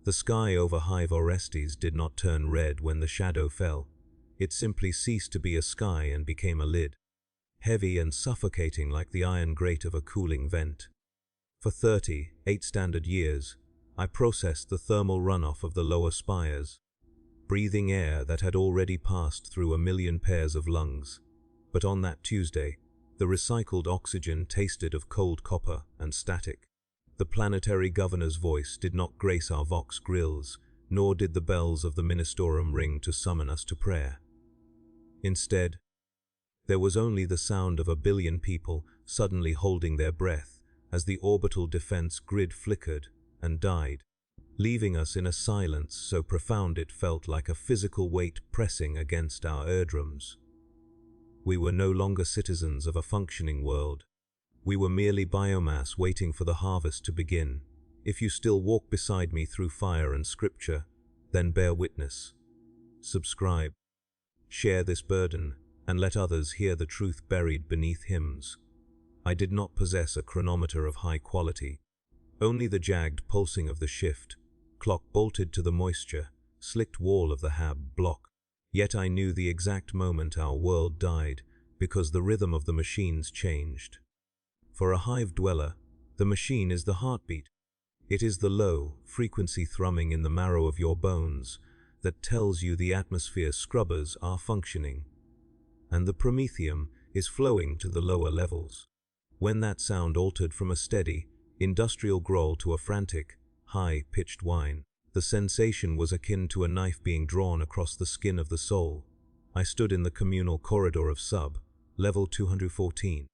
The sky over Hive Orestes did not turn red when the shadow fell. It simply ceased to be a sky and became a lid, heavy and suffocating like the iron grate of a cooling vent. For 38 standard years, I processed the thermal runoff of the lower spires, breathing air that had already passed through 1,000,000 pairs of lungs. But on that Tuesday, the recycled oxygen tasted of cold copper and static. The planetary governor's voice did not grace our vox grills, nor did the bells of the Ministorum ring to summon us to prayer. Instead, there was only the sound of 1 billion people suddenly holding their breath as the orbital defense grid flickered and died, leaving us in a silence so profound it felt like a physical weight pressing against our eardrums. We were no longer citizens of a functioning world. We were merely biomass waiting for the harvest to begin. If you still walk beside me through fire and scripture, then bear witness. Subscribe. Share this burden, and let others hear the truth buried beneath hymns. I did not possess a chronometer of high quality, only the jagged pulsing of the shift, clock bolted to the moisture, slicked wall of the hab block. Yet I knew the exact moment our world died, because the rhythm of the machines changed. For a hive dweller, the machine is the heartbeat. It is the low, frequency thrumming in the marrow of your bones that tells you the atmosphere scrubbers are functioning, and the promethium is flowing to the lower levels. When that sound altered from a steady, industrial growl to a frantic, high-pitched whine, the sensation was akin to a knife being drawn across the skin of the soul. I stood in the communal corridor of level 214.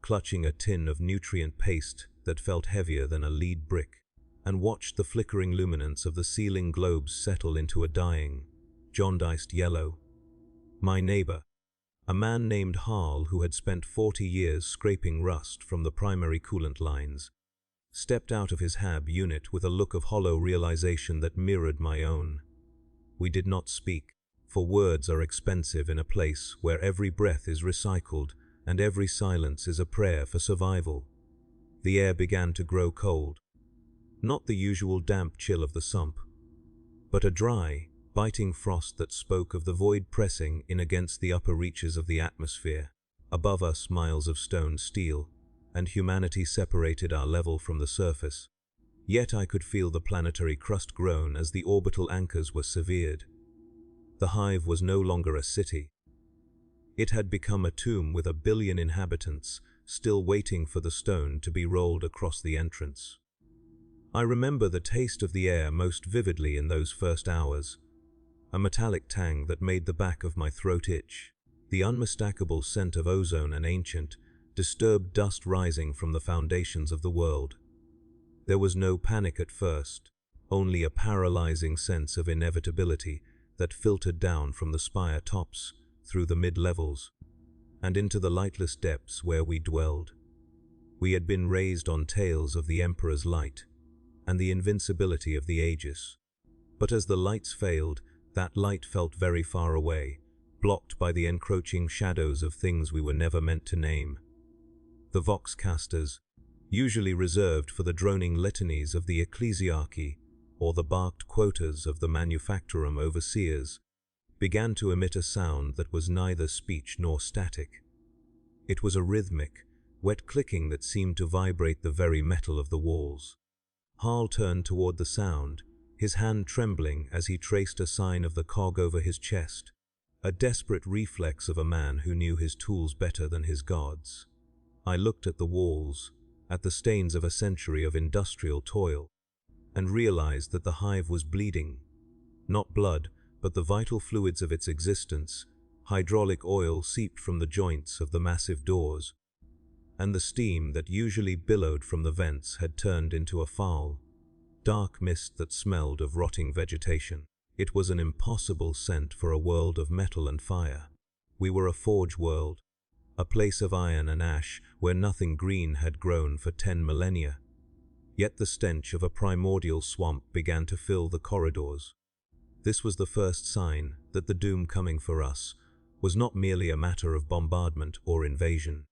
Clutching a tin of nutrient paste that felt heavier than a lead brick, and watched the flickering luminance of the ceiling globes settle into a dying, jaundiced yellow. My neighbor, a man named Harl who had spent 40 years scraping rust from the primary coolant lines, stepped out of his hab unit with a look of hollow realization that mirrored my own. We did not speak, for words are expensive in a place where every breath is recycled and every silence is a prayer for survival. The air began to grow cold. Not the usual damp chill of the sump, but a dry, biting frost that spoke of the void pressing in against the upper reaches of the atmosphere. Above us, miles of stone steel, and humanity separated our level from the surface. Yet I could feel the planetary crust groan as the orbital anchors were severed. The hive was no longer a city. It had become a tomb with 1 billion inhabitants, still waiting for the stone to be rolled across the entrance. I remember the taste of the air most vividly in those first hours, a metallic tang that made the back of my throat itch, the unmistakable scent of ozone and ancient, disturbed dust rising from the foundations of the world. There was no panic at first, only a paralyzing sense of inevitability that filtered down from the spire tops, through the mid-levels, and into the lightless depths where we dwelled. We had been raised on tales of the Emperor's light, and the invincibility of the Aegis. But as the lights failed, that light felt very far away, blocked by the encroaching shadows of things we were never meant to name. The vox casters, usually reserved for the droning litanies of the ecclesiarchy, or the barked quotas of the manufactorum overseers, began to emit a sound that was neither speech nor static. It was a rhythmic, wet clicking that seemed to vibrate the very metal of the walls. Harl turned toward the sound, his hand trembling as he traced a sign of the cog over his chest, a desperate reflex of a man who knew his tools better than his gods. I looked at the walls, at the stains of a century of industrial toil, and realized that the hive was bleeding. Not blood, but the vital fluids of its existence. Hydraulic oil seeped from the joints of the massive doors, and the steam that usually billowed from the vents had turned into a foul, dark mist that smelled of rotting vegetation. It was an impossible scent for a world of metal and fire. We were a forge world, a place of iron and ash where nothing green had grown for 10 millennia. Yet the stench of a primordial swamp began to fill the corridors. This was the first sign that the doom coming for us was not merely a matter of bombardment or invasion,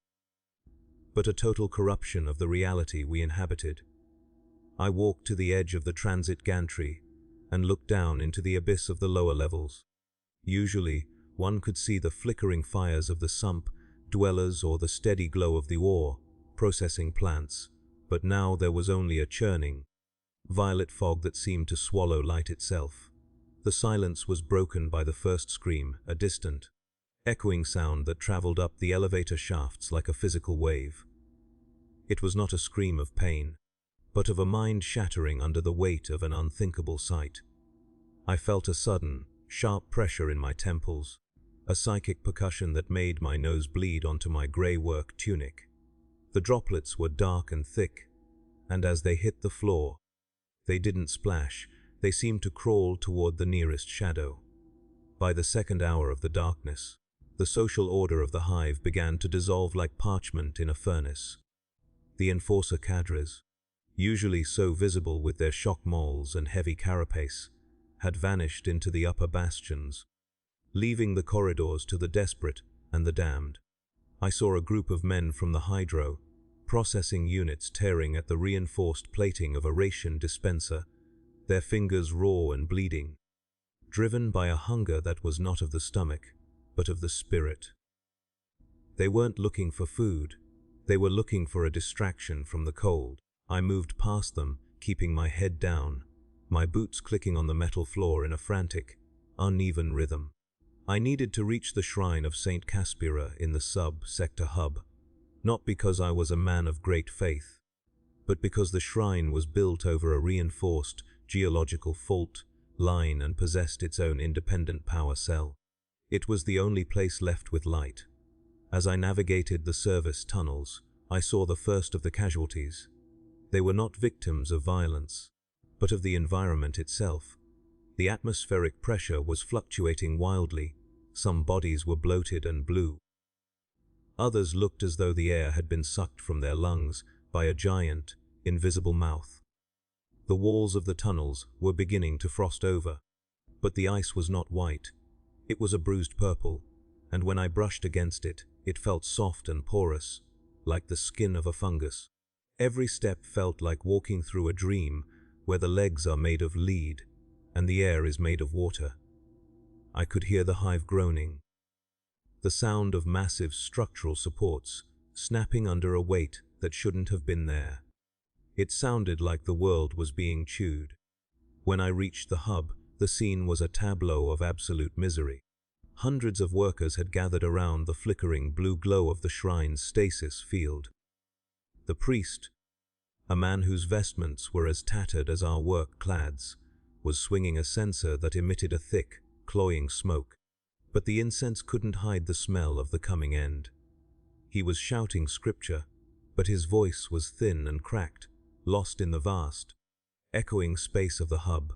but a total corruption of the reality we inhabited. I walked to the edge of the transit gantry, and looked down into the abyss of the lower levels. Usually, one could see the flickering fires of the sump dwellers or the steady glow of the ore, processing plants, but now there was only a churning, violet fog that seemed to swallow light itself. The silence was broken by the first scream, a distant, echoing sound that traveled up the elevator shafts like a physical wave. It was not a scream of pain, but of a mind shattering under the weight of an unthinkable sight. I felt a sudden, sharp pressure in my temples, a psychic percussion that made my nose bleed onto my grey work tunic. The droplets were dark and thick, and as they hit the floor, they didn't splash, they seemed to crawl toward the nearest shadow. By the second hour of the darkness, the social order of the hive began to dissolve like parchment in a furnace. The enforcer cadres, usually so visible with their shock moles and heavy carapace, had vanished into the upper bastions, leaving the corridors to the desperate and the damned. I saw a group of men from the hydro, processing units tearing at the reinforced plating of a ration dispenser, their fingers raw and bleeding, driven by a hunger that was not of the stomach, but of the spirit. They weren't looking for food, they were looking for a distraction from the cold. I moved past them, keeping my head down, my boots clicking on the metal floor in a frantic, uneven rhythm. I needed to reach the shrine of Saint Caspira in the sub-sector hub, not because I was a man of great faith, but because the shrine was built over a reinforced geological fault line and possessed its own independent power cell. It was the only place left with light. As I navigated the service tunnels, I saw the first of the casualties. They were not victims of violence, but of the environment itself. The atmospheric pressure was fluctuating wildly. Some bodies were bloated and blue. Others looked as though the air had been sucked from their lungs by a giant, invisible mouth. The walls of the tunnels were beginning to frost over, but the ice was not white. It was a bruised purple, and when I brushed against it, it felt soft and porous, like the skin of a fungus. Every step felt like walking through a dream where the legs are made of lead and the air is made of water. I could hear the hive groaning, the sound of massive structural supports snapping under a weight that shouldn't have been there. It sounded like the world was being chewed. When I reached the hub, the scene was a tableau of absolute misery. Hundreds of workers had gathered around the flickering blue glow of the shrine's stasis field. The priest, a man whose vestments were as tattered as our work clads, was swinging a censer that emitted a thick, cloying smoke, but the incense couldn't hide the smell of the coming end. He was shouting scripture, but his voice was thin and cracked, lost in the vast, echoing space of the hub.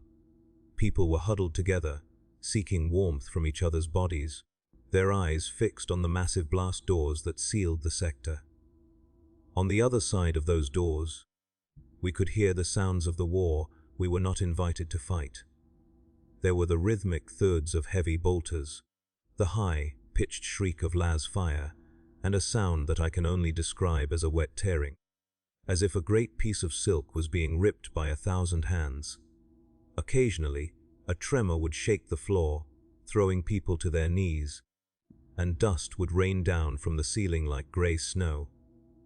People were huddled together, seeking warmth from each other's bodies, their eyes fixed on the massive blast doors that sealed the sector. On the other side of those doors, we could hear the sounds of the war we were not invited to fight. There were the rhythmic thuds of heavy bolters, the high-pitched shriek of las fire, and a sound that I can only describe as a wet tearing, as if a great piece of silk was being ripped by 1,000 hands. Occasionally, a tremor would shake the floor, throwing people to their knees, and dust would rain down from the ceiling like grey snow.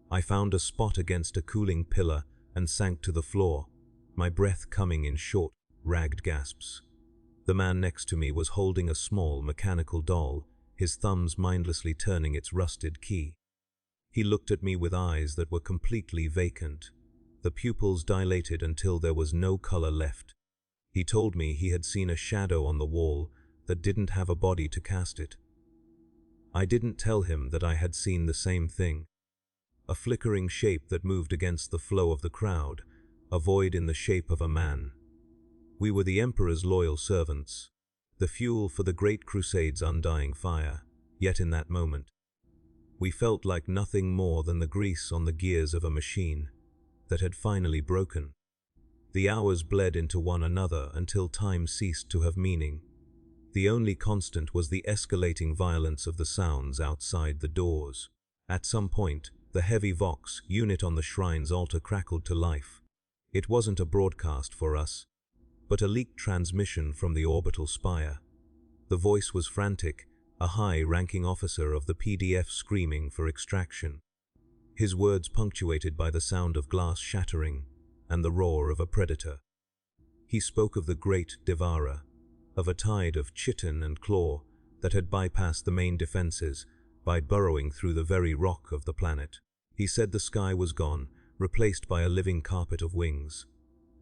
I found a spot against a cooling pillar and sank to the floor, my breath coming in short, ragged gasps. The man next to me was holding a small mechanical doll, his thumbs mindlessly turning its rusted key. He looked at me with eyes that were completely vacant, the pupils dilated until there was no color left. He told me he had seen a shadow on the wall that didn't have a body to cast it. I didn't tell him that I had seen the same thing. A flickering shape that moved against the flow of the crowd, a void in the shape of a man. We were the Emperor's loyal servants, the fuel for the Great Crusade's undying fire, yet in that moment, we felt like nothing more than the grease on the gears of a machine that had finally broken. The hours bled into one another until time ceased to have meaning. The only constant was the escalating violence of the sounds outside the doors. At some point, the heavy Vox unit on the shrine's altar crackled to life. It wasn't a broadcast for us, but a leaked transmission from the orbital spire. The voice was frantic, a high-ranking officer of the PDF screaming for extraction. His words punctuated by the sound of glass shattering and the roar of a predator. He spoke of the great Devourer, of a tide of chitin and claw that had bypassed the main defenses by burrowing through the very rock of the planet. He said the sky was gone, replaced by a living carpet of wings.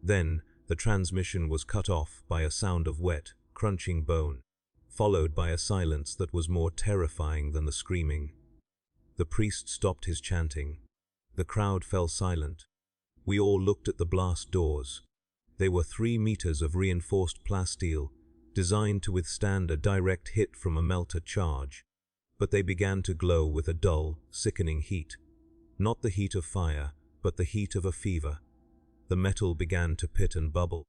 Then, the transmission was cut off by a sound of wet, crunching bone, followed by a silence that was more terrifying than the screaming. The priest stopped his chanting. The crowd fell silent. We all looked at the blast doors. They were 3 meters of reinforced plasteel, designed to withstand a direct hit from a melter charge, but they began to glow with a dull, sickening heat. Not the heat of fire, but the heat of a fever. The metal began to pit and bubble,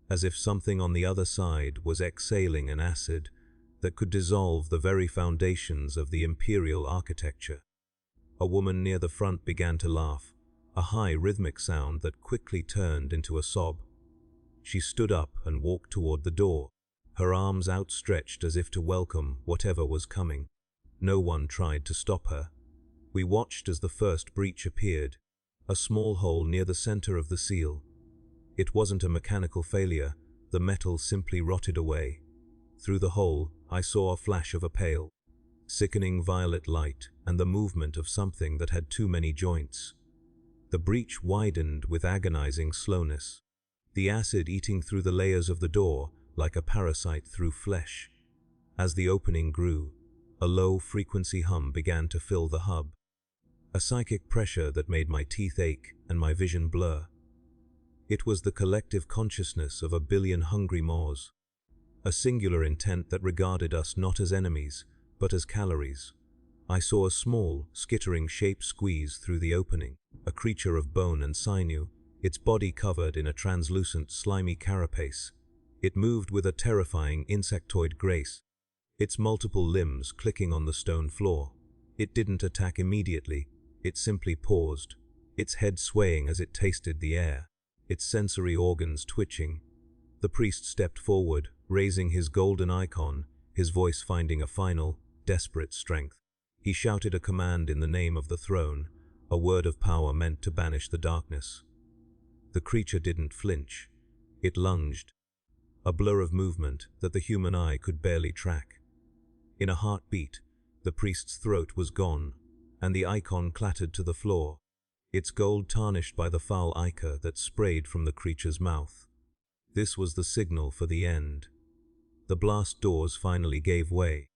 as if something on the other side was exhaling an acid that could dissolve the very foundations of the Imperial architecture. A woman near the front began to laugh, a high rhythmic sound that quickly turned into a sob. She stood up and walked toward the door, her arms outstretched as if to welcome whatever was coming. No one tried to stop her. We watched as the first breach appeared, a small hole near the center of the seal. It wasn't a mechanical failure, the metal simply rotted away. Through the hole, I saw a flash of a pale, sickening violet light and the movement of something that had too many joints. The breach widened with agonizing slowness, the acid eating through the layers of the door like a parasite through flesh. As the opening grew, a low-frequency hum began to fill the hub, a psychic pressure that made my teeth ache and my vision blur. It was the collective consciousness of a billion hungry maws, a singular intent that regarded us not as enemies, but as calories. I saw a small, skittering shape squeeze through the opening, a creature of bone and sinew, its body covered in a translucent, slimy carapace. It moved with a terrifying insectoid grace, its multiple limbs clicking on the stone floor. It didn't attack immediately, it simply paused, its head swaying as it tasted the air, its sensory organs twitching. The priest stepped forward, raising his golden icon, his voice finding a final, desperate strength. He shouted a command in the name of the throne, a word of power meant to banish the darkness. The creature didn't flinch. It lunged, a blur of movement that the human eye could barely track. In a heartbeat, the priest's throat was gone, and the icon clattered to the floor, its gold tarnished by the foul ichor that sprayed from the creature's mouth. This was the signal for the end. The blast doors finally gave way,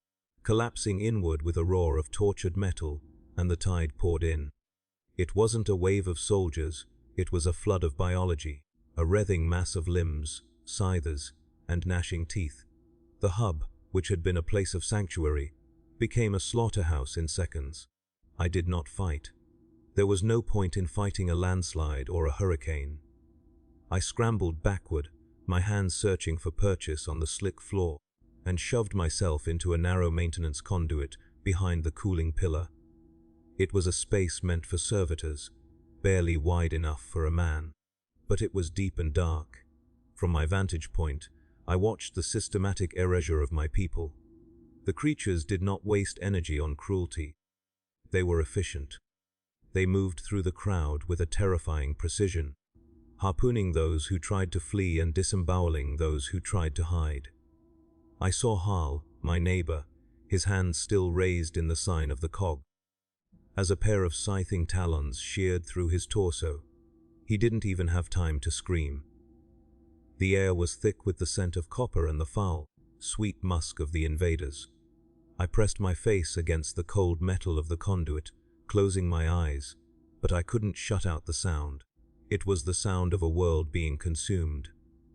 collapsing inward with a roar of tortured metal, and the tide poured in. It wasn't a wave of soldiers, it was a flood of biology, a writhing mass of limbs, scythers, and gnashing teeth. The hub, which had been a place of sanctuary, became a slaughterhouse in seconds. I did not fight. There was no point in fighting a landslide or a hurricane. I scrambled backward, my hands searching for purchase on the slick floor, and shoved myself into a narrow maintenance conduit behind the cooling pillar. It was a space meant for servitors, barely wide enough for a man, but it was deep and dark. From my vantage point, I watched the systematic erasure of my people. The creatures did not waste energy on cruelty. They were efficient. They moved through the crowd with a terrifying precision, harpooning those who tried to flee and disemboweling those who tried to hide. I saw Harl, my neighbor, his hands still raised in the sign of the cog. As a pair of scything talons sheared through his torso, he didn't even have time to scream. The air was thick with the scent of copper and the foul, sweet musk of the invaders. I pressed my face against the cold metal of the conduit, closing my eyes, but I couldn't shut out the sound. It was the sound of a world being consumed,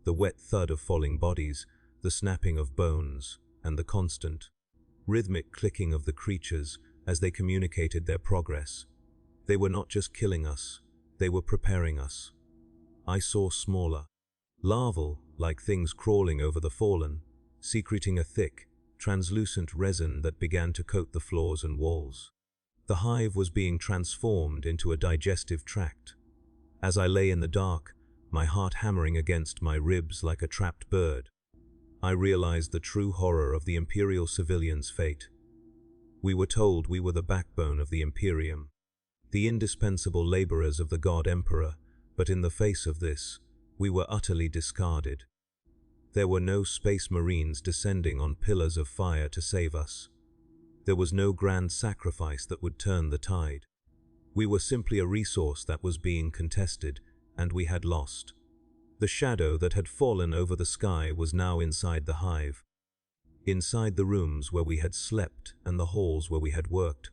the wet thud of falling bodies, the snapping of bones, and the constant, rhythmic clicking of the creatures as they communicated their progress. They were not just killing us, they were preparing us. I saw smaller, larval-like things crawling over the fallen, secreting a thick, translucent resin that began to coat the floors and walls. The hive was being transformed into a digestive tract. As I lay in the dark, my heart hammering against my ribs like a trapped bird. I realized the true horror of the Imperial civilians' fate. We were told we were the backbone of the Imperium, the indispensable laborers of the God Emperor, but in the face of this, we were utterly discarded. There were no space marines descending on pillars of fire to save us. There was no grand sacrifice that would turn the tide. We were simply a resource that was being contested, and we had lost. The shadow that had fallen over the sky was now inside the hive, inside the rooms where we had slept and the halls where we had worked.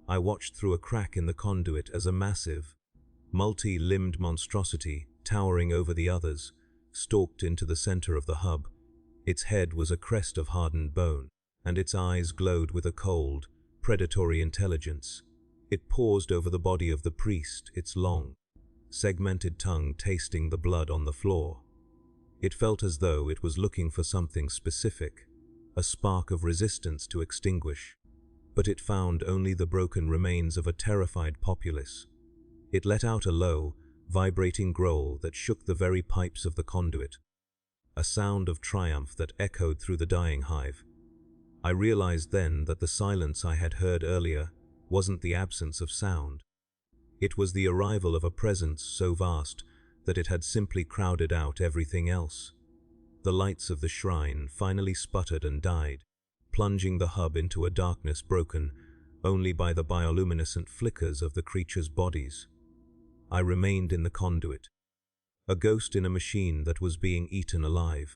I watched through a crack in the conduit as a massive, multi-limbed monstrosity, towering over the others, stalked into the center of the hub. Its head was a crest of hardened bone, and its eyes glowed with a cold, predatory intelligence. It paused over the body of the priest, its long, segmented tongue tasting the blood on the floor. It felt as though it was looking for something specific, a spark of resistance to extinguish. But it found only the broken remains of a terrified populace. It let out a low, vibrating growl that shook the very pipes of the conduit, a sound of triumph that echoed through the dying hive. I realized then that the silence I had heard earlier wasn't the absence of sound. It was the arrival of a presence so vast that it had simply crowded out everything else. The lights of the shrine finally sputtered and died, plunging the hub into a darkness broken only by the bioluminescent flickers of the creatures' bodies. I remained in the conduit, a ghost in a machine that was being eaten alive.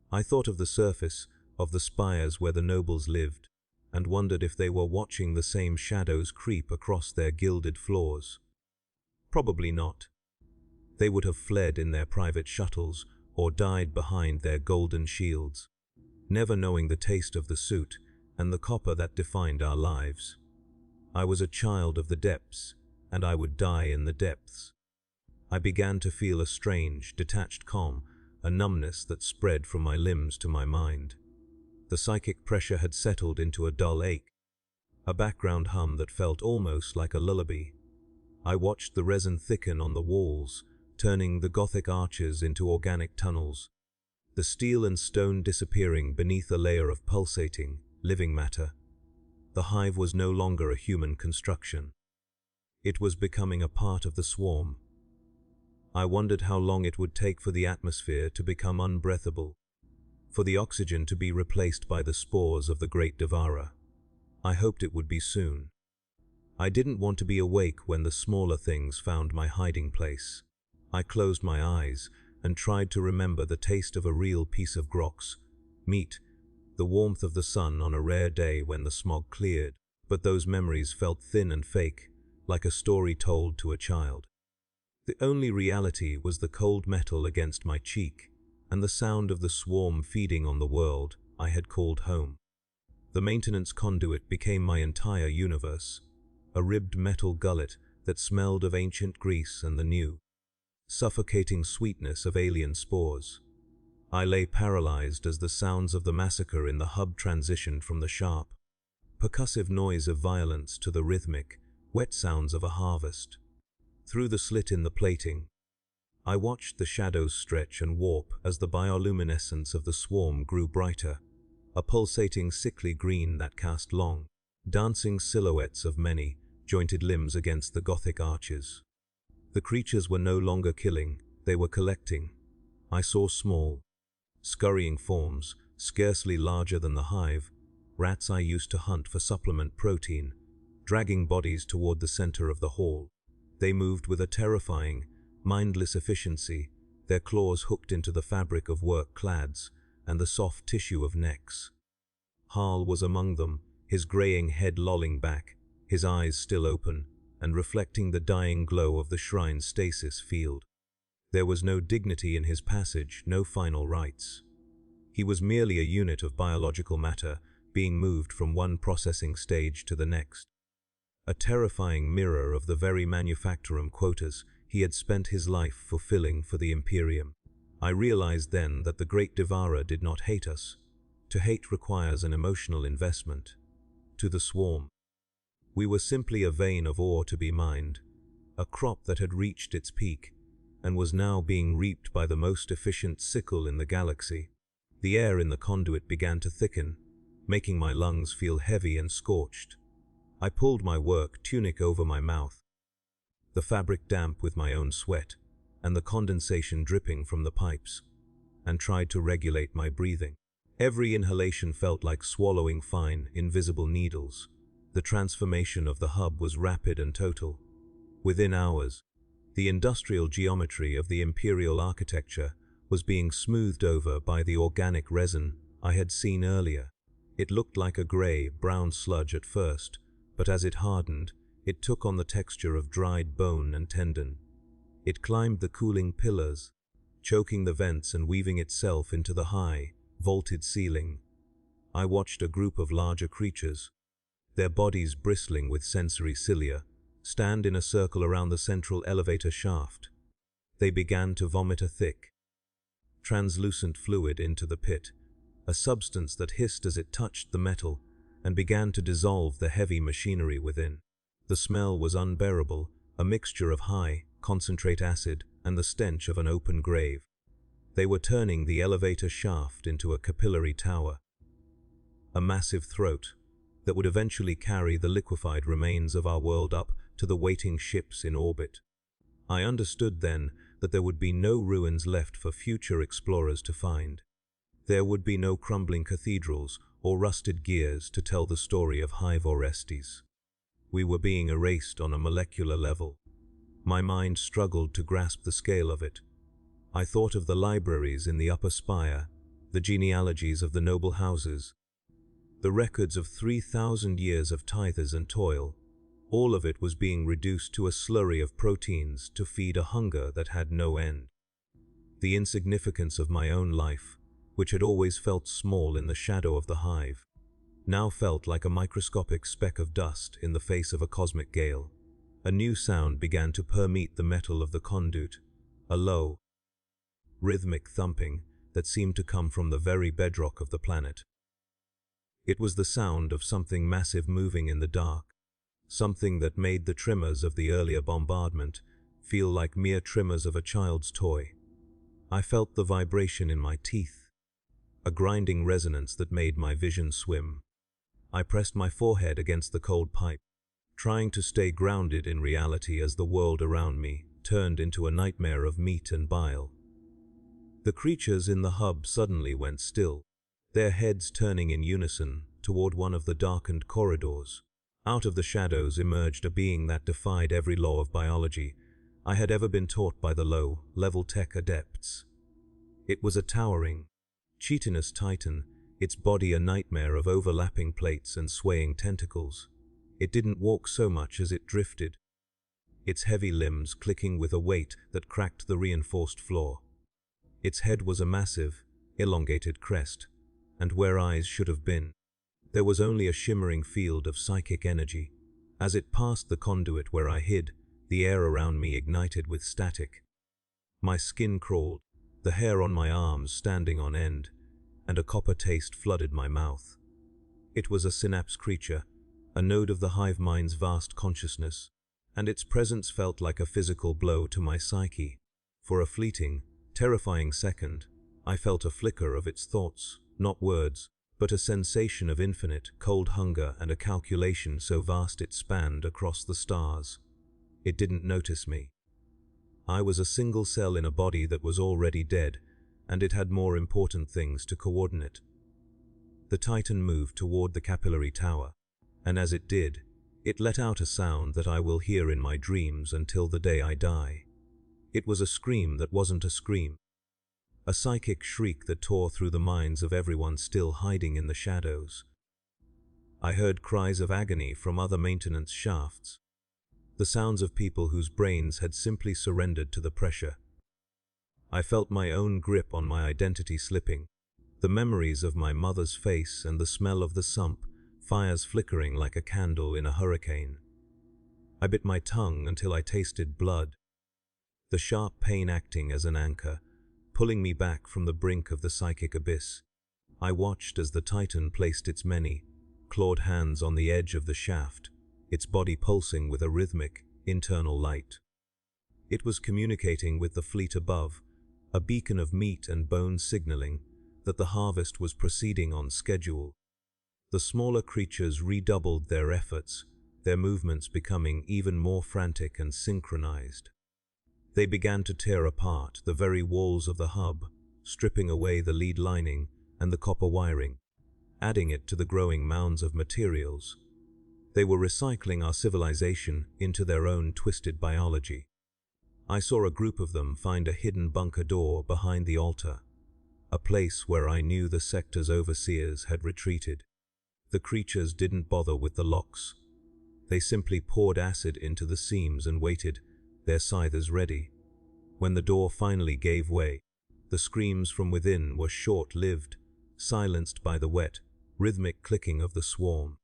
I thought of the surface, of the spires where the nobles lived, and wondered if they were watching the same shadows creep across their gilded floors. Probably not. They would have fled in their private shuttles or died behind their golden shields, never knowing the taste of the soot and the copper that defined our lives. I was a child of the depths, and I would die in the depths. I began to feel a strange, detached calm, a numbness that spread from my limbs to my mind. The psychic pressure had settled into a dull ache, a background hum that felt almost like a lullaby. I watched the resin thicken on the walls, turning the Gothic arches into organic tunnels, the steel and stone disappearing beneath a layer of pulsating, living matter. The hive was no longer a human construction. It was becoming a part of the swarm. I wondered how long it would take for the atmosphere to become unbreathable, for the oxygen to be replaced by the spores of the great devourer. I hoped it would be soon. I didn't want to be awake when the smaller things found my hiding place. I closed my eyes and tried to remember the taste of a real piece of grox, meat, the warmth of the sun on a rare day when the smog cleared, but those memories felt thin and fake, like a story told to a child. The only reality was the cold metal against my cheek, and the sound of the swarm feeding on the world I had called home. The maintenance conduit became my entire universe, a ribbed metal gullet that smelled of ancient Greece and the new, suffocating sweetness of alien spores. I lay paralyzed as the sounds of the massacre in the hub transitioned from the sharp, percussive noise of violence to the rhythmic, wet sounds of a harvest. Through the slit in the plating, I watched the shadows stretch and warp as the bioluminescence of the swarm grew brighter, a pulsating sickly green that cast long, dancing silhouettes of many jointed limbs against the Gothic arches. The creatures were no longer killing, they were collecting. I saw small, scurrying forms, scarcely larger than the hive, rats I used to hunt for supplement protein, dragging bodies toward the center of the hall. They moved with a terrifying, mindless efficiency, their claws hooked into the fabric of work clads and the soft tissue of necks. Harl was among them, his graying head lolling back, his eyes still open, and reflecting the dying glow of the shrine's stasis field. There was no dignity in his passage, no final rites. He was merely a unit of biological matter, being moved from one processing stage to the next. A terrifying mirror of the very manufactorum quotas he had spent his life fulfilling for the Imperium. I realized then that the great devourer did not hate us. To hate requires an emotional investment. To the swarm, we were simply a vein of ore to be mined, a crop that had reached its peak, and was now being reaped by the most efficient sickle in the galaxy. The air in the conduit began to thicken, making my lungs feel heavy and scorched. I pulled my work tunic over my mouth, the fabric damp with my own sweat, and the condensation dripping from the pipes, and tried to regulate my breathing. Every inhalation felt like swallowing fine, invisible needles. The transformation of the hub was rapid and total. Within hours, the industrial geometry of the Imperial architecture was being smoothed over by the organic resin I had seen earlier. It looked like a grey, brown sludge at first, but as it hardened, it took on the texture of dried bone and tendon. It climbed the cooling pillars, choking the vents and weaving itself into the high, vaulted ceiling. I watched a group of larger creatures, their bodies bristling with sensory cilia, stand in a circle around the central elevator shaft. They began to vomit a thick, translucent fluid into the pit, a substance that hissed as it touched the metal and began to dissolve the heavy machinery within. The smell was unbearable, a mixture of high, concentrate acid and the stench of an open grave. They were turning the elevator shaft into a capillary tower, a massive throat that would eventually carry the liquefied remains of our world up to the waiting ships in orbit. I understood then that there would be no ruins left for future explorers to find. There would be no crumbling cathedrals or rusted gears to tell the story of Hive Orestes. We were being erased on a molecular level. My mind struggled to grasp the scale of it. I thought of the libraries in the upper spire, the genealogies of the noble houses, the records of 3,000 years of tithers and toil. All of it was being reduced to a slurry of proteins to feed a hunger that had no end. The insignificance of my own life, which had always felt small in the shadow of the hive, now felt like a microscopic speck of dust in the face of a cosmic gale. A new sound began to permeate the metal of the conduit, a low, rhythmic thumping that seemed to come from the very bedrock of the planet. It was the sound of something massive moving in the dark, something that made the tremors of the earlier bombardment feel like mere tremors of a child's toy. I felt the vibration in my teeth, a grinding resonance that made my vision swim. I pressed my forehead against the cold pipe, trying to stay grounded in reality as the world around me turned into a nightmare of meat and bile. The creatures in the hub suddenly went still, their heads turning in unison toward one of the darkened corridors. Out of the shadows emerged a being that defied every law of biology I had ever been taught by the low-level tech adepts. It was a towering, chitinous titan, its body a nightmare of overlapping plates and swaying tentacles. It didn't walk so much as it drifted, its heavy limbs clicking with a weight that cracked the reinforced floor. Its head was a massive, elongated crest, and where eyes should have been, there was only a shimmering field of psychic energy. As it passed the conduit where I hid, the air around me ignited with static. My skin crawled, the hair on my arms standing on end, and a copper taste flooded my mouth. It was a synapse creature, a node of the hive mind's vast consciousness, and its presence felt like a physical blow to my psyche. For a fleeting, terrifying second, I felt a flicker of its thoughts, not words, but a sensation of infinite, cold hunger and a calculation so vast it spanned across the stars. It didn't notice me. I was a single cell in a body that was already dead, and it had more important things to coordinate. The Titan moved toward the capillary tower, and as it did, it let out a sound that I will hear in my dreams until the day I die. It was a scream that wasn't a scream. A psychic shriek that tore through the minds of everyone still hiding in the shadows. I heard cries of agony from other maintenance shafts, the sounds of people whose brains had simply surrendered to the pressure. I felt my own grip on my identity slipping, the memories of my mother's face and the smell of the sump, fires flickering like a candle in a hurricane. I bit my tongue until I tasted blood, the sharp pain acting as an anchor, pulling me back from the brink of the psychic abyss. I watched as the Titan placed its many, clawed hands on the edge of the shaft, its body pulsing with a rhythmic, internal light. It was communicating with the fleet above, a beacon of meat and bone signaling that the harvest was proceeding on schedule. The smaller creatures redoubled their efforts, their movements becoming even more frantic and synchronized. They began to tear apart the very walls of the hub, stripping away the lead lining and the copper wiring, adding it to the growing mounds of materials. They were recycling our civilization into their own twisted biology. I saw a group of them find a hidden bunker door behind the altar, a place where I knew the sector's overseers had retreated. The creatures didn't bother with the locks. They simply poured acid into the seams and waited, their scythes ready. When the door finally gave way, the screams from within were short-lived, silenced by the wet, rhythmic clicking of the swarm.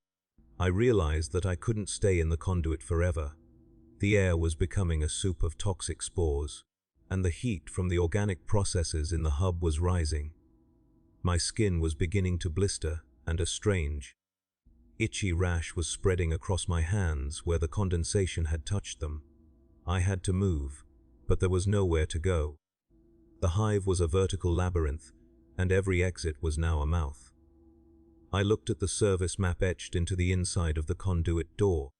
I realized that I couldn't stay in the conduit forever. The air was becoming a soup of toxic spores, and the heat from the organic processes in the hub was rising. My skin was beginning to blister, and a strange, itchy rash was spreading across my hands where the condensation had touched them. I had to move, but there was nowhere to go. The hive was a vertical labyrinth, and every exit was now a mouth. I looked at the service map etched into the inside of the conduit door,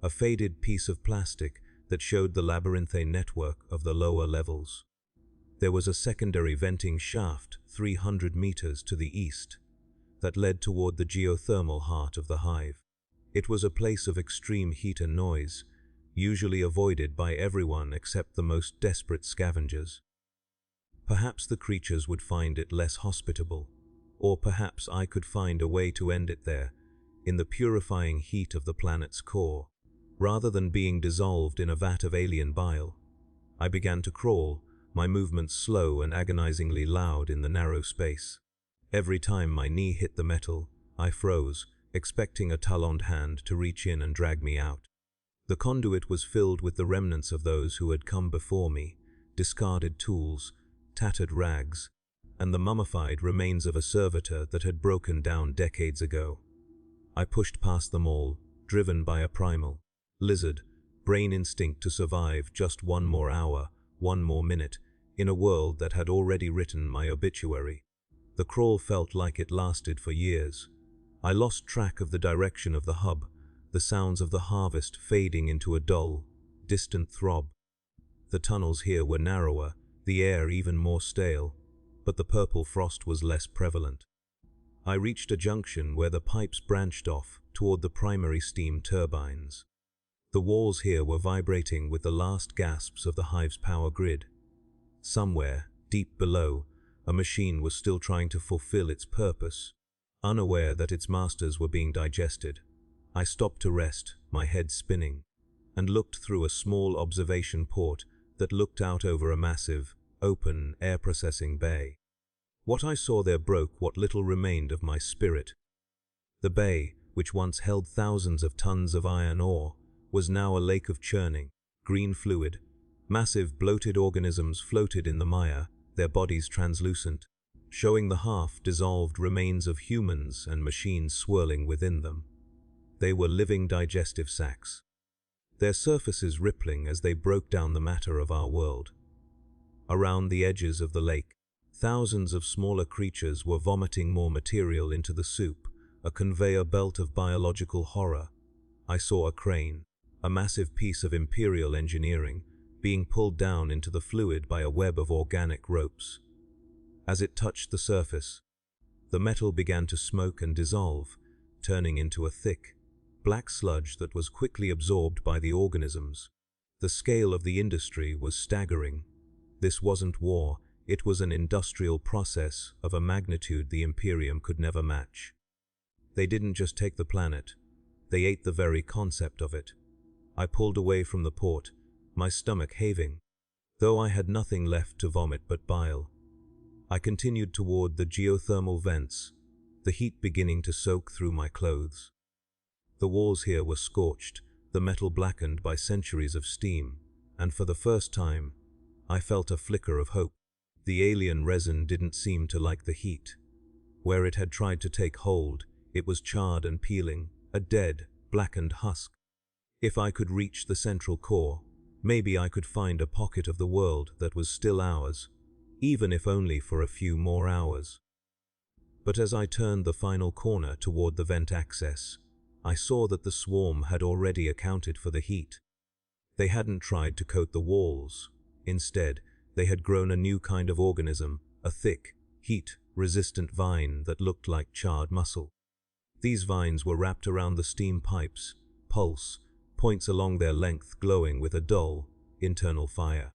a faded piece of plastic that showed the labyrinthine network of the lower levels. There was a secondary venting shaft 300 meters to the east that led toward the geothermal heart of the hive. It was a place of extreme heat and noise, usually avoided by everyone except the most desperate scavengers. Perhaps the creatures would find it less hospitable, or perhaps I could find a way to end it there, in the purifying heat of the planet's core. Rather than being dissolved in a vat of alien bile, I began to crawl, my movements slow and agonizingly loud in the narrow space. Every time my knee hit the metal, I froze, expecting a taloned hand to reach in and drag me out. The conduit was filled with the remnants of those who had come before me, discarded tools, tattered rags, and the mummified remains of a servitor that had broken down decades ago. I pushed past them all, driven by a primal, lizard, brain instinct to survive just one more hour, one more minute, in a world that had already written my obituary. The crawl felt like it lasted for years. I lost track of the direction of the hub, the sounds of the harvest fading into a dull, distant throb. The tunnels here were narrower, the air even more stale, but the purple frost was less prevalent. I reached a junction where the pipes branched off toward the primary steam turbines. The walls here were vibrating with the last gasps of the hive's power grid. Somewhere, deep below, a machine was still trying to fulfill its purpose, unaware that its masters were being digested. I stopped to rest, my head spinning, and looked through a small observation port that looked out over a massive, open, air-processing bay. What I saw there broke what little remained of my spirit. The bay, which once held thousands of tons of iron ore, was now a lake of churning, green fluid. Massive, bloated organisms floated in the mire, their bodies translucent, showing the half-dissolved remains of humans and machines swirling within them. They were living digestive sacs, their surfaces rippling as they broke down the matter of our world. Around the edges of the lake, thousands of smaller creatures were vomiting more material into the soup, a conveyor belt of biological horror. I saw a crane, a massive piece of Imperial engineering, being pulled down into the fluid by a web of organic ropes. As it touched the surface, the metal began to smoke and dissolve, turning into a thick, black sludge that was quickly absorbed by the organisms. The scale of the industry was staggering. This wasn't war, it was an industrial process of a magnitude the Imperium could never match. They didn't just take the planet, they ate the very concept of it. I pulled away from the port, my stomach heaving, though I had nothing left to vomit but bile. I continued toward the geothermal vents, the heat beginning to soak through my clothes. The walls here were scorched, the metal blackened by centuries of steam, and for the first time, I felt a flicker of hope. The alien resin didn't seem to like the heat. Where it had tried to take hold, it was charred and peeling, a dead, blackened husk. If I could reach the central core, Maybe I could find a pocket of the world that was still ours, even if only for a few more hours. But as I turned the final corner toward the vent access, I saw that the swarm had already accounted for the heat. They hadn't tried to coat the walls. Instead, they had grown a new kind of organism, a thick, heat-resistant vine that looked like charred muscle. These vines were wrapped around the steam pipes, pulse, points along their length glowing with a dull, internal fire.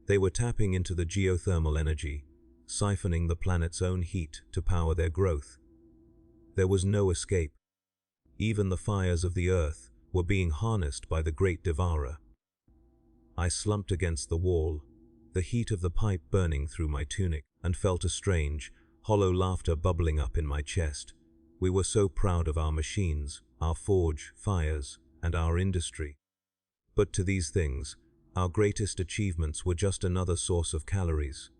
They were tapping into the geothermal energy, siphoning the planet's own heat to power their growth. There was no escape. Even the fires of the earth were being harnessed by the great devourer. I slumped against the wall, the heat of the pipe burning through my tunic, and felt a strange, hollow laughter bubbling up in my chest. We were so proud of our machines, our forge, fires, and our industry. But to these things, our greatest achievements were just another source of calories.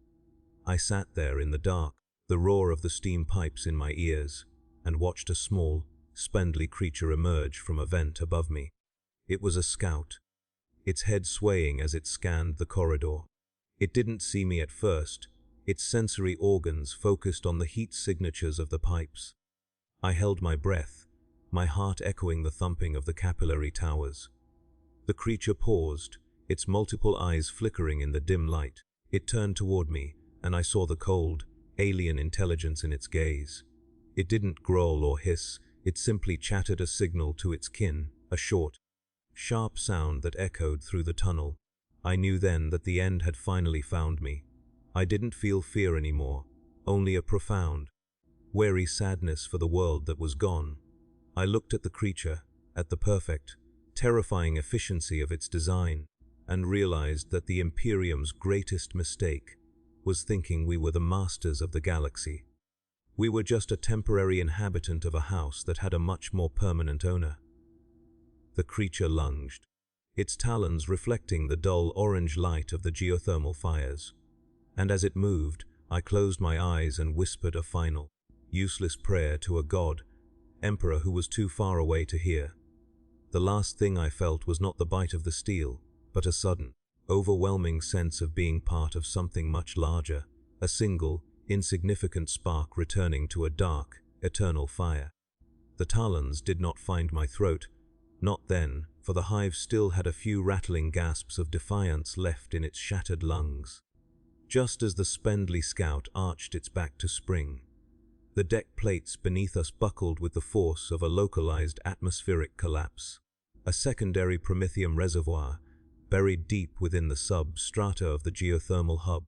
I sat there in the dark, the roar of the steam pipes in my ears, and watched a small, spindly creature emerge from a vent above me. It was a scout, its head swaying as it scanned the corridor. It didn't see me at first, its sensory organs focused on the heat signatures of the pipes. I held my breath, my heart echoing the thumping of the capillary towers. The creature paused, its multiple eyes flickering in the dim light. It turned toward me, and I saw the cold, alien intelligence in its gaze. It didn't growl or hiss, it simply chattered a signal to its kin, a short, sharp sound that echoed through the tunnel. I knew then that the end had finally found me. I didn't feel fear anymore, only a profound, wary sadness for the world that was gone. I looked at the creature, at the perfect, terrifying efficiency of its design, and realized that the Imperium's greatest mistake was thinking we were the masters of the galaxy. We were just a temporary inhabitant of a house that had a much more permanent owner. The creature lunged, its talons reflecting the dull orange light of the geothermal fires. And as it moved, I closed my eyes and whispered a final, useless prayer to a god, emperor who was too far away to hear. The last thing I felt was not the bite of the steel, but a sudden, overwhelming sense of being part of something much larger, a single, insignificant spark returning to a dark, eternal fire. The talons did not find my throat, not then, for the hive still had a few rattling gasps of defiance left in its shattered lungs. Just as the spindly scout arched its back to spring, the deck plates beneath us buckled with the force of a localized atmospheric collapse. A secondary promethium reservoir, buried deep within the substrata of the geothermal hub,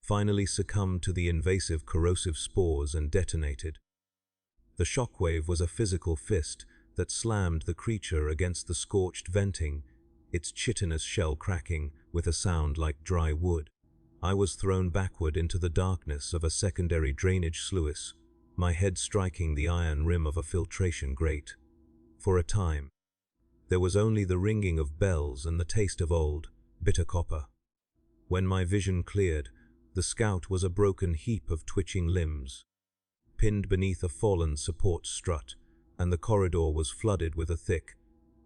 finally succumbed to the invasive corrosive spores and detonated. The shockwave was a physical fist that slammed the creature against the scorched venting, its chitinous shell cracking with a sound like dry wood. I was thrown backward into the darkness of a secondary drainage sluice, my head striking the iron rim of a filtration grate. For a time, there was only the ringing of bells and the taste of old, bitter copper. When my vision cleared, the scout was a broken heap of twitching limbs, pinned beneath a fallen support strut, and the corridor was flooded with a thick,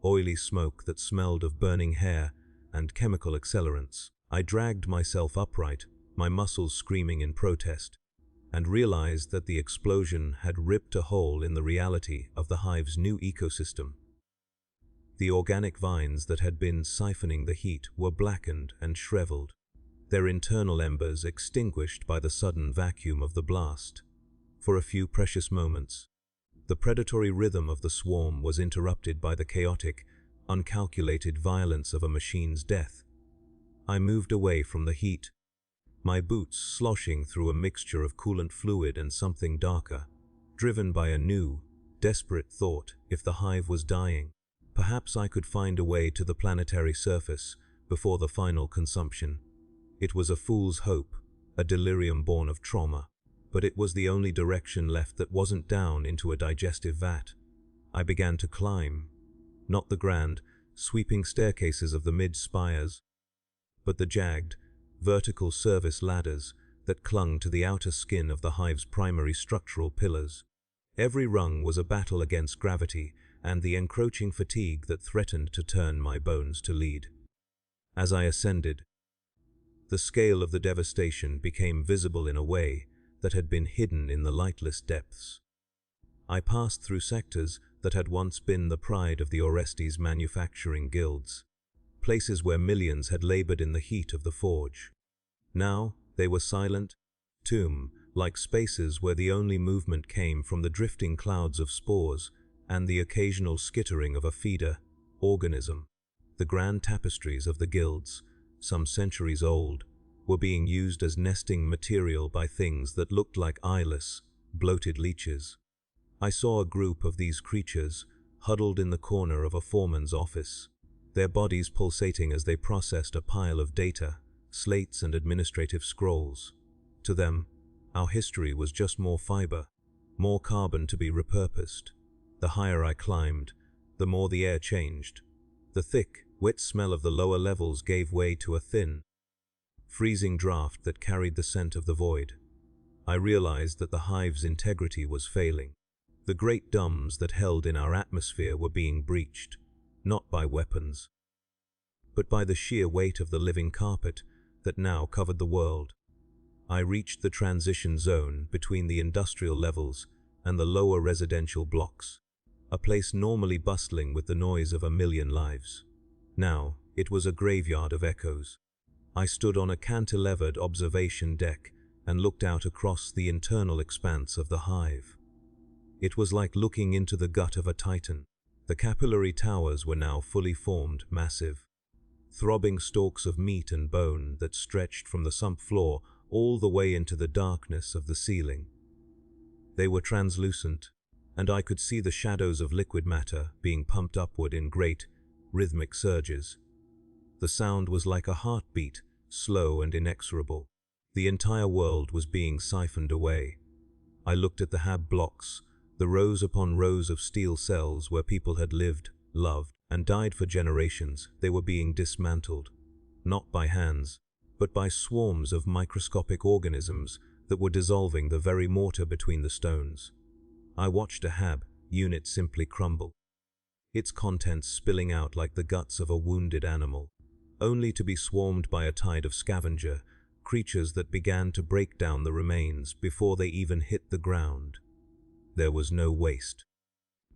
oily smoke that smelled of burning hair and chemical accelerants. I dragged myself upright, my muscles screaming in protest, and realized that the explosion had ripped a hole in the reality of the hive's new ecosystem. The organic vines that had been siphoning the heat were blackened and shriveled, their internal embers extinguished by the sudden vacuum of the blast. For a few precious moments, the predatory rhythm of the swarm was interrupted by the chaotic, uncalculated violence of a machine's death. I moved away from the heat, my boots sloshing through a mixture of coolant fluid and something darker, driven by a new, desperate thought: if the hive was dying, perhaps I could find a way to the planetary surface before the final consumption. It was a fool's hope, a delirium born of trauma, but it was the only direction left that wasn't down into a digestive vat. I began to climb, not the grand, sweeping staircases of the mid-spires, but the jagged, vertical service ladders that clung to the outer skin of the hive's primary structural pillars. Every rung was a battle against gravity and the encroaching fatigue that threatened to turn my bones to lead. As I ascended, the scale of the devastation became visible in a way that had been hidden in the lightless depths. I passed through sectors that had once been the pride of the Orestes manufacturing guilds, places where millions had labored in the heat of the forge. Now they were silent, tomb-like spaces where the only movement came from the drifting clouds of spores and the occasional skittering of a feeder organism. The grand tapestries of the guilds, some centuries old, were being used as nesting material by things that looked like eyeless, bloated leeches. I saw a group of these creatures huddled in the corner of a foreman's office, their bodies pulsating as they processed a pile of data, slates and administrative scrolls. To them, our history was just more fiber, more carbon to be repurposed. The higher I climbed, the more the air changed. The thick, wet smell of the lower levels gave way to a thin, freezing draft that carried the scent of the void. I realized that the hive's integrity was failing. The great dams that held in our atmosphere were being breached, not by weapons, but by the sheer weight of the living carpet that now covered the world. I reached the transition zone between the industrial levels and the lower residential blocks, a place normally bustling with the noise of a million lives. Now, it was a graveyard of echoes. I stood on a cantilevered observation deck and looked out across the internal expanse of the hive. It was like looking into the gut of a titan. The capillary towers were now fully formed, massive, throbbing stalks of meat and bone that stretched from the sump floor all the way into the darkness of the ceiling. They were translucent, and I could see the shadows of liquid matter being pumped upward in great, rhythmic surges. The sound was like a heartbeat, slow and inexorable. The entire world was being siphoned away. I looked at the hab blocks, the rows upon rows of steel cells where people had lived, loved, and died for generations. They were being dismantled, not by hands, but by swarms of microscopic organisms that were dissolving the very mortar between the stones. I watched a hab unit simply crumble, its contents spilling out like the guts of a wounded animal, only to be swarmed by a tide of scavenger creatures that began to break down the remains before they even hit the ground. There was no waste.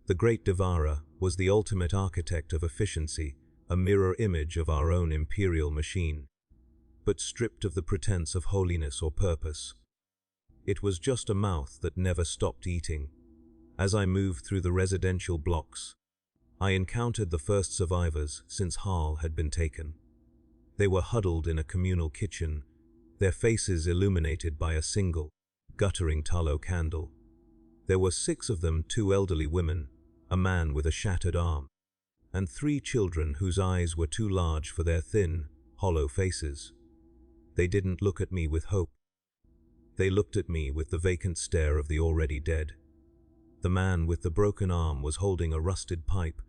The Great Devourer was the ultimate architect of efficiency, a mirror image of our own imperial machine, but stripped of the pretense of holiness or purpose. It was just a mouth that never stopped eating. As I moved through the residential blocks, I encountered the first survivors since Harl had been taken. They were huddled in a communal kitchen, their faces illuminated by a single, guttering tallow candle. There were 6 of them, 2 elderly women, a man with a shattered arm, and 3 children whose eyes were too large for their thin, hollow faces. They didn't look at me with hope. They looked at me with the vacant stare of the already dead. The man with the broken arm was holding a rusted pipe,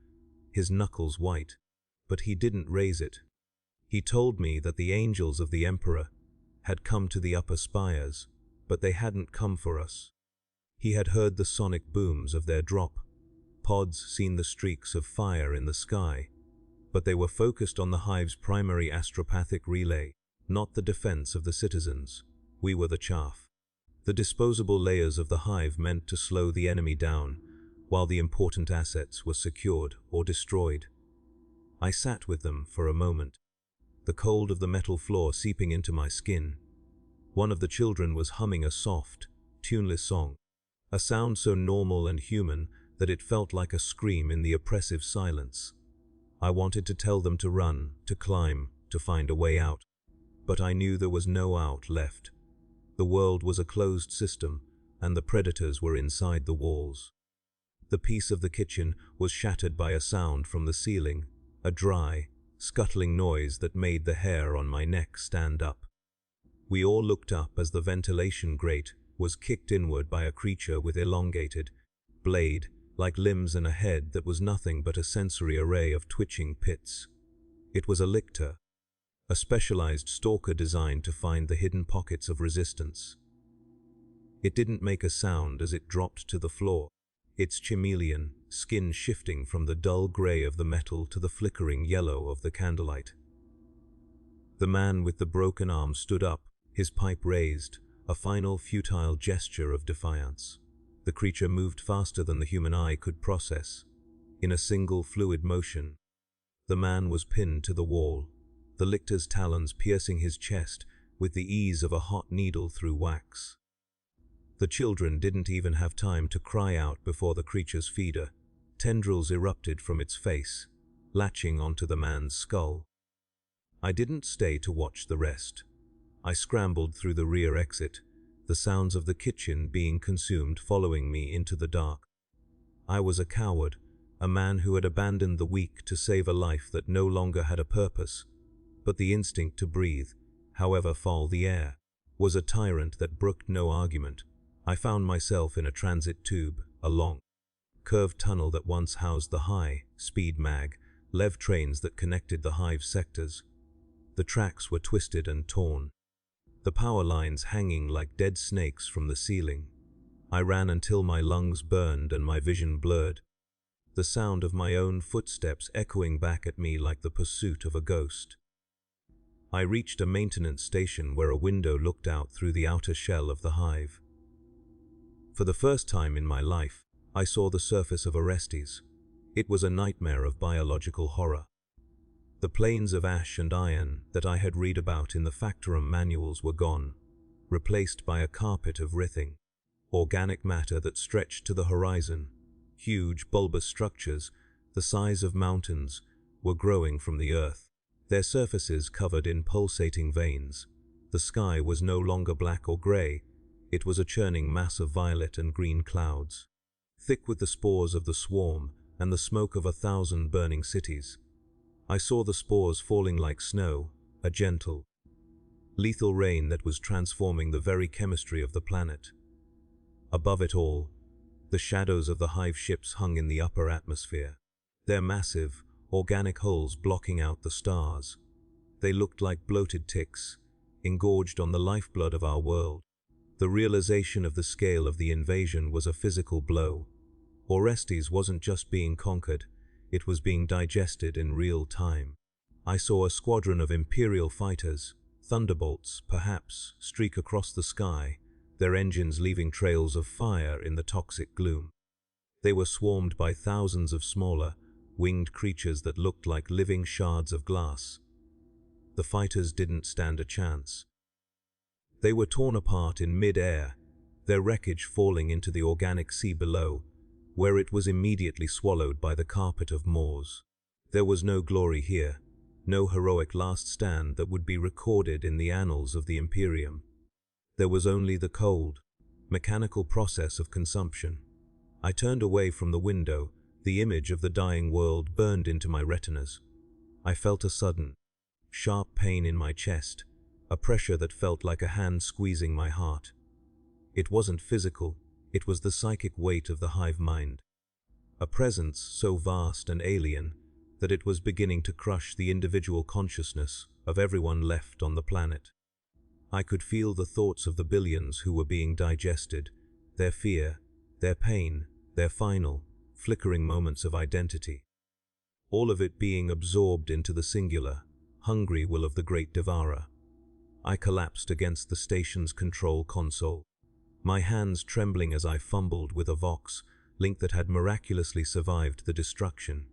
his knuckles white, but he didn't raise it. He told me that the angels of the Emperor had come to the upper spires, but they hadn't come for us. He had heard the sonic booms of their drop, pods seen the streaks of fire in the sky, but they were focused on the hive's primary astropathic relay, not the defense of the citizens. We were the chaff. The disposable layers of the hive meant to slow the enemy down, while the important assets were secured or destroyed. I sat with them for a moment, the cold of the metal floor seeping into my skin. One of the children was humming a soft, tuneless song, a sound so normal and human that it felt like a scream in the oppressive silence. I wanted to tell them to run, to climb, to find a way out, but I knew there was no out left. The world was a closed system, and the predators were inside the walls. The peace of the kitchen was shattered by a sound from the ceiling, a dry, scuttling noise that made the hair on my neck stand up. We all looked up as the ventilation grate was kicked inward by a creature with elongated, blade-like limbs and a head that was nothing but a sensory array of twitching pits. It was a lictor, a specialized stalker designed to find the hidden pockets of resistance. It didn't make a sound as it dropped to the floor, its chameleon skin shifting from the dull gray of the metal to the flickering yellow of the candlelight. The man with the broken arm stood up, his pipe raised, a final futile gesture of defiance. The creature moved faster than the human eye could process. In a single fluid motion, the man was pinned to the wall, the lictor's talons piercing his chest with the ease of a hot needle through wax. The children didn't even have time to cry out before the creature's feeder. Tendrils erupted from its face, latching onto the man's skull. I didn't stay to watch the rest. I scrambled through the rear exit, the sounds of the kitchen being consumed following me into the dark. I was a coward, a man who had abandoned the weak to save a life that no longer had a purpose, but the instinct to breathe, however foul the air, was a tyrant that brooked no argument. I found myself in a transit tube, a long, curved tunnel that once housed the high-speed lev trains that connected the hive sectors. The tracks were twisted and torn, the power lines hanging like dead snakes from the ceiling. I ran until my lungs burned and my vision blurred, the sound of my own footsteps echoing back at me like the pursuit of a ghost. I reached a maintenance station where a window looked out through the outer shell of the hive. For the first time in my life, I saw the surface of Orestes. It was a nightmare of biological horror. The plains of ash and iron that I had read about in the Factorum manuals were gone, replaced by a carpet of writhing, organic matter that stretched to the horizon. Huge, bulbous structures, the size of mountains, were growing from the earth, their surfaces covered in pulsating veins. The sky was no longer black or grey, it was a churning mass of violet and green clouds, thick with the spores of the swarm and the smoke of 1,000 burning cities. I saw the spores falling like snow, a gentle, lethal rain that was transforming the very chemistry of the planet. Above it all, the shadows of the hive ships hung in the upper atmosphere, their massive, organic hulls blocking out the stars. They looked like bloated ticks, engorged on the lifeblood of our world. The realization of the scale of the invasion was a physical blow. Orestes wasn't just being conquered, it was being digested in real time. I saw a squadron of Imperial fighters, thunderbolts perhaps, streak across the sky, their engines leaving trails of fire in the toxic gloom. They were swarmed by thousands of smaller, winged creatures that looked like living shards of glass. The fighters didn't stand a chance. They were torn apart in mid-air, their wreckage falling into the organic sea below, where it was immediately swallowed by the carpet of moors. There was no glory here, no heroic last stand that would be recorded in the annals of the Imperium. There was only the cold, mechanical process of consumption. I turned away from the window, the image of the dying world burned into my retinas. I felt a sudden, sharp pain in my chest, a pressure that felt like a hand squeezing my heart. It wasn't physical, it was the psychic weight of the hive mind. A presence so vast and alien that it was beginning to crush the individual consciousness of everyone left on the planet. I could feel the thoughts of the billions who were being digested, their fear, their pain, their final, flickering moments of identity. All of it being absorbed into the singular, hungry will of the great devourer. I collapsed against the station's control console, my hands trembling as I fumbled with a Vox link that had miraculously survived the destruction.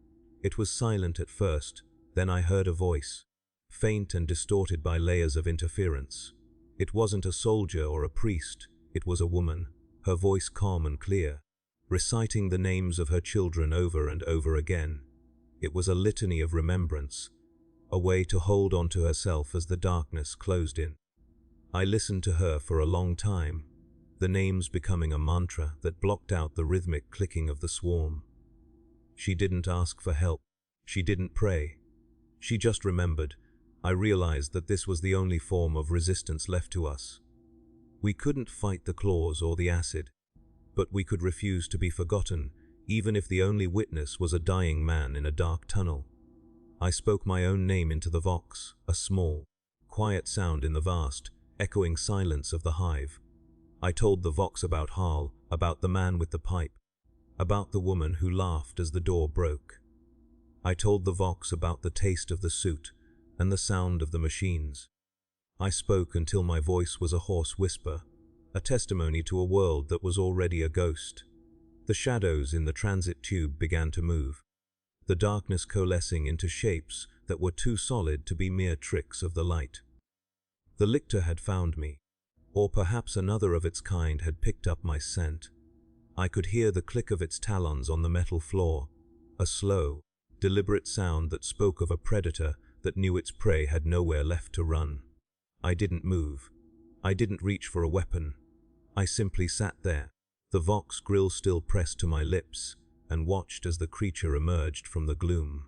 It was silent at first, then I heard a voice, faint and distorted by layers of interference. It wasn't a soldier or a priest, it was a woman, her voice calm and clear, reciting the names of her children over and over again. It was a litany of remembrance, a way to hold on to herself as the darkness closed in. I listened to her for a long time, the names becoming a mantra that blocked out the rhythmic clicking of the swarm. She didn't ask for help. She didn't pray. She just remembered. I realized that this was the only form of resistance left to us. We couldn't fight the claws or the acid, but we could refuse to be forgotten, even if the only witness was a dying man in a dark tunnel. I spoke my own name into the Vox, a small, quiet sound in the vast, echoing silence of the hive. I told the Vox about Harl, about the man with the pipe, about the woman who laughed as the door broke. I told the Vox about the taste of the suit, and the sound of the machines. I spoke until my voice was a hoarse whisper, a testimony to a world that was already a ghost. The shadows in the transit tube began to move, the darkness coalescing into shapes that were too solid to be mere tricks of the light. The lictor had found me, or perhaps another of its kind had picked up my scent. I could hear the click of its talons on the metal floor, a slow, deliberate sound that spoke of a predator that knew its prey had nowhere left to run. I didn't move. I didn't reach for a weapon. I simply sat there, the Vox grill still pressed to my lips, and watched as the creature emerged from the gloom.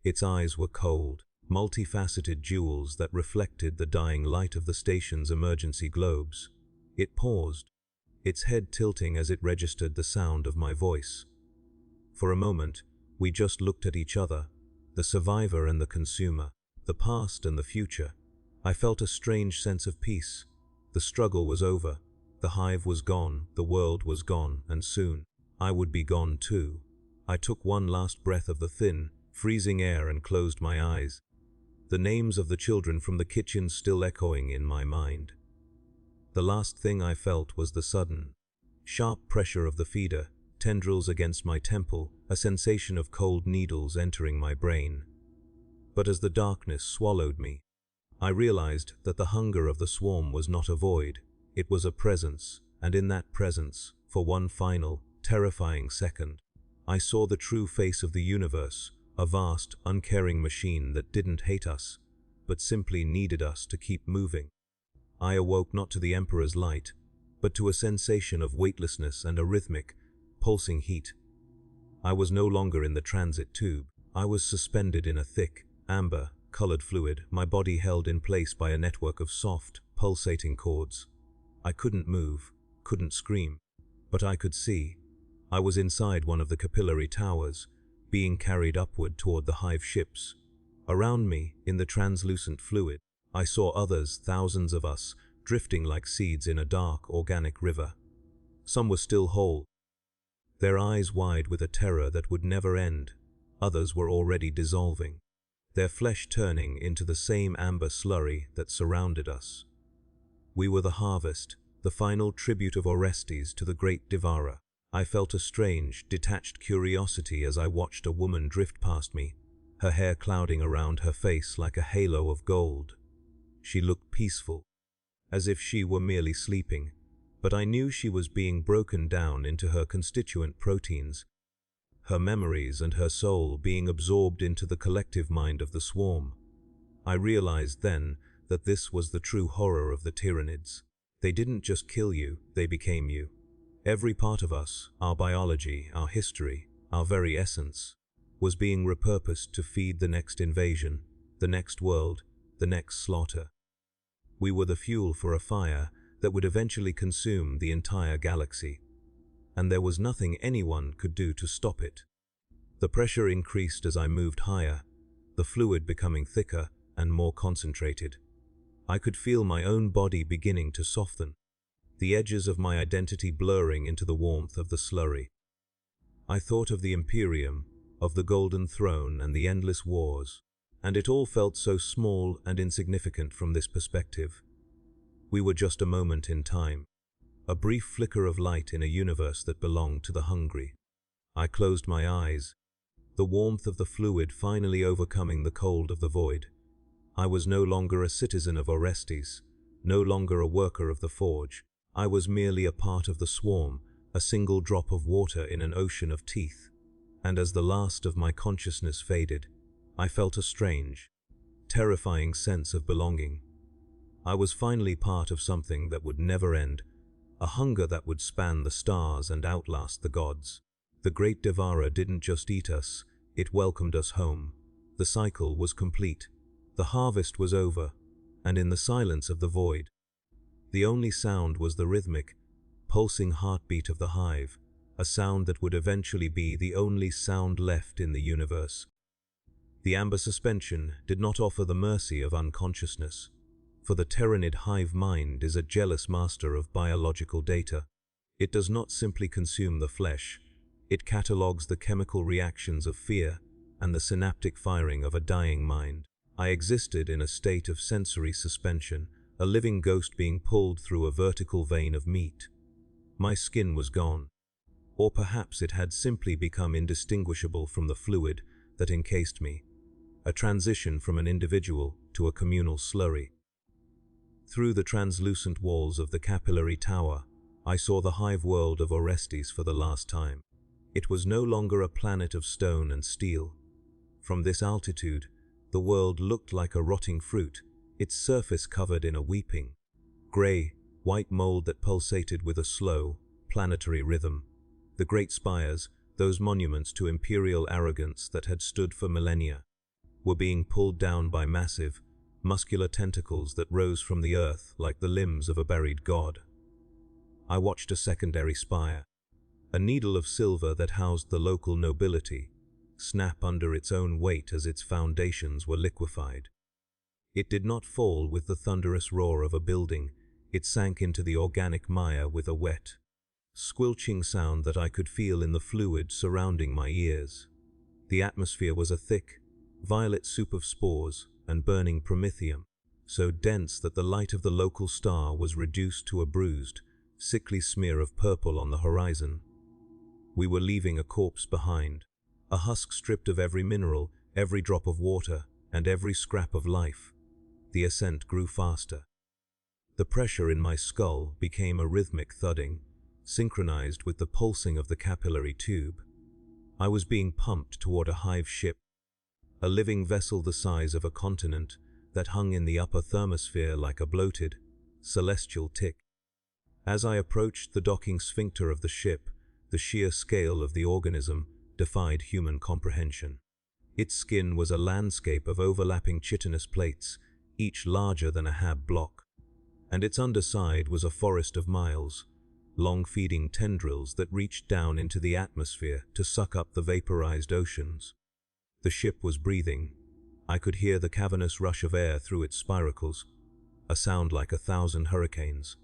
Its eyes were cold, multifaceted jewels that reflected the dying light of the station's emergency globes. It paused, its head tilting as it registered the sound of my voice. For a moment, we just looked at each other, the survivor and the consumer, the past and the future. I felt a strange sense of peace. The struggle was over. The hive was gone, the world was gone, and soon, I would be gone too. I took one last breath of the thin, freezing air and closed my eyes, the names of the children from the kitchen still echoing in my mind. The last thing I felt was the sudden, sharp pressure of the feeder, tendrils against my temple, a sensation of cold needles entering my brain. But as the darkness swallowed me, I realized that the hunger of the swarm was not a void, it was a presence, and in that presence, for one final, terrifying second, I saw the true face of the universe, a vast, uncaring machine that didn't hate us, but simply needed us to keep moving. I awoke not to the Emperor's light, but to a sensation of weightlessness and a rhythmic, pulsing heat. I was no longer in the transit tube. I was suspended in a thick, amber-colored fluid, my body held in place by a network of soft, pulsating cords. I couldn't move, couldn't scream, but I could see. I was inside one of the capillary towers, being carried upward toward the hive ships. Around me, in the translucent fluid, I saw others, thousands of us, drifting like seeds in a dark, organic river. Some were still whole, their eyes wide with a terror that would never end. Others were already dissolving, their flesh turning into the same amber slurry that surrounded us. We were the harvest, the final tribute of Orestes to the great devourer. I felt a strange, detached curiosity as I watched a woman drift past me, her hair clouding around her face like a halo of gold. She looked peaceful, as if she were merely sleeping, but I knew she was being broken down into her constituent proteins, her memories and her soul being absorbed into the collective mind of the swarm. I realized then that this was the true horror of the Tyranids. They didn't just kill you, they became you. Every part of us, our biology, our history, our very essence, was being repurposed to feed the next invasion, the next world, the next slaughter. We were the fuel for a fire that would eventually consume the entire galaxy, and there was nothing anyone could do to stop it. The pressure increased as I moved higher, the fluid becoming thicker and more concentrated. I could feel my own body beginning to soften, the edges of my identity blurring into the warmth of the slurry. I thought of the Imperium, of the Golden Throne and the endless wars, and it all felt so small and insignificant from this perspective. We were just a moment in time, a brief flicker of light in a universe that belonged to the hungry. I closed my eyes, the warmth of the fluid finally overcoming the cold of the void. I was no longer a citizen of Orestes, no longer a worker of the forge. I was merely a part of the swarm, a single drop of water in an ocean of teeth. And as the last of my consciousness faded, I felt a strange, terrifying sense of belonging. I was finally part of something that would never end, a hunger that would span the stars and outlast the gods. The great devourer didn't just eat us, it welcomed us home. The cycle was complete. The harvest was over, and in the silence of the void, the only sound was the rhythmic, pulsing heartbeat of the hive, a sound that would eventually be the only sound left in the universe. The amber suspension did not offer the mercy of unconsciousness, for the Tyranid hive mind is a jealous master of biological data. It does not simply consume the flesh, it catalogues the chemical reactions of fear and the synaptic firing of a dying mind. I existed in a state of sensory suspension, a living ghost being pulled through a vertical vein of meat. My skin was gone. Or perhaps it had simply become indistinguishable from the fluid that encased me, a transition from an individual to a communal slurry. Through the translucent walls of the capillary tower, I saw the hive world of Orestes for the last time. It was no longer a planet of stone and steel. From this altitude, the world looked like a rotting fruit, its surface covered in a weeping, grey, white mold that pulsated with a slow, planetary rhythm. The great spires, those monuments to imperial arrogance that had stood for millennia, were being pulled down by massive, muscular tentacles that rose from the earth like the limbs of a buried god. I watched a secondary spire, a needle of silver that housed the local nobility, snap under its own weight as its foundations were liquefied. It did not fall with the thunderous roar of a building, it sank into the organic mire with a wet, squelching sound that I could feel in the fluid surrounding my ears. The atmosphere was a thick, violet soup of spores and burning promethium, so dense that the light of the local star was reduced to a bruised, sickly smear of purple on the horizon. We were leaving a corpse behind, a husk stripped of every mineral, every drop of water, and every scrap of life. The ascent grew faster. The pressure in my skull became a rhythmic thudding, synchronized with the pulsing of the capillary tube. I was being pumped toward a hive ship, a living vessel the size of a continent that hung in the upper thermosphere like a bloated, celestial tick. As I approached the docking sphincter of the ship, the sheer scale of the organism defied human comprehension. Its skin was a landscape of overlapping chitinous plates, each larger than a hab block, and its underside was a forest of miles, long feeding tendrils that reached down into the atmosphere to suck up the vaporized oceans. The ship was breathing. I could hear the cavernous rush of air through its spiracles, a sound like 1,000 hurricanes.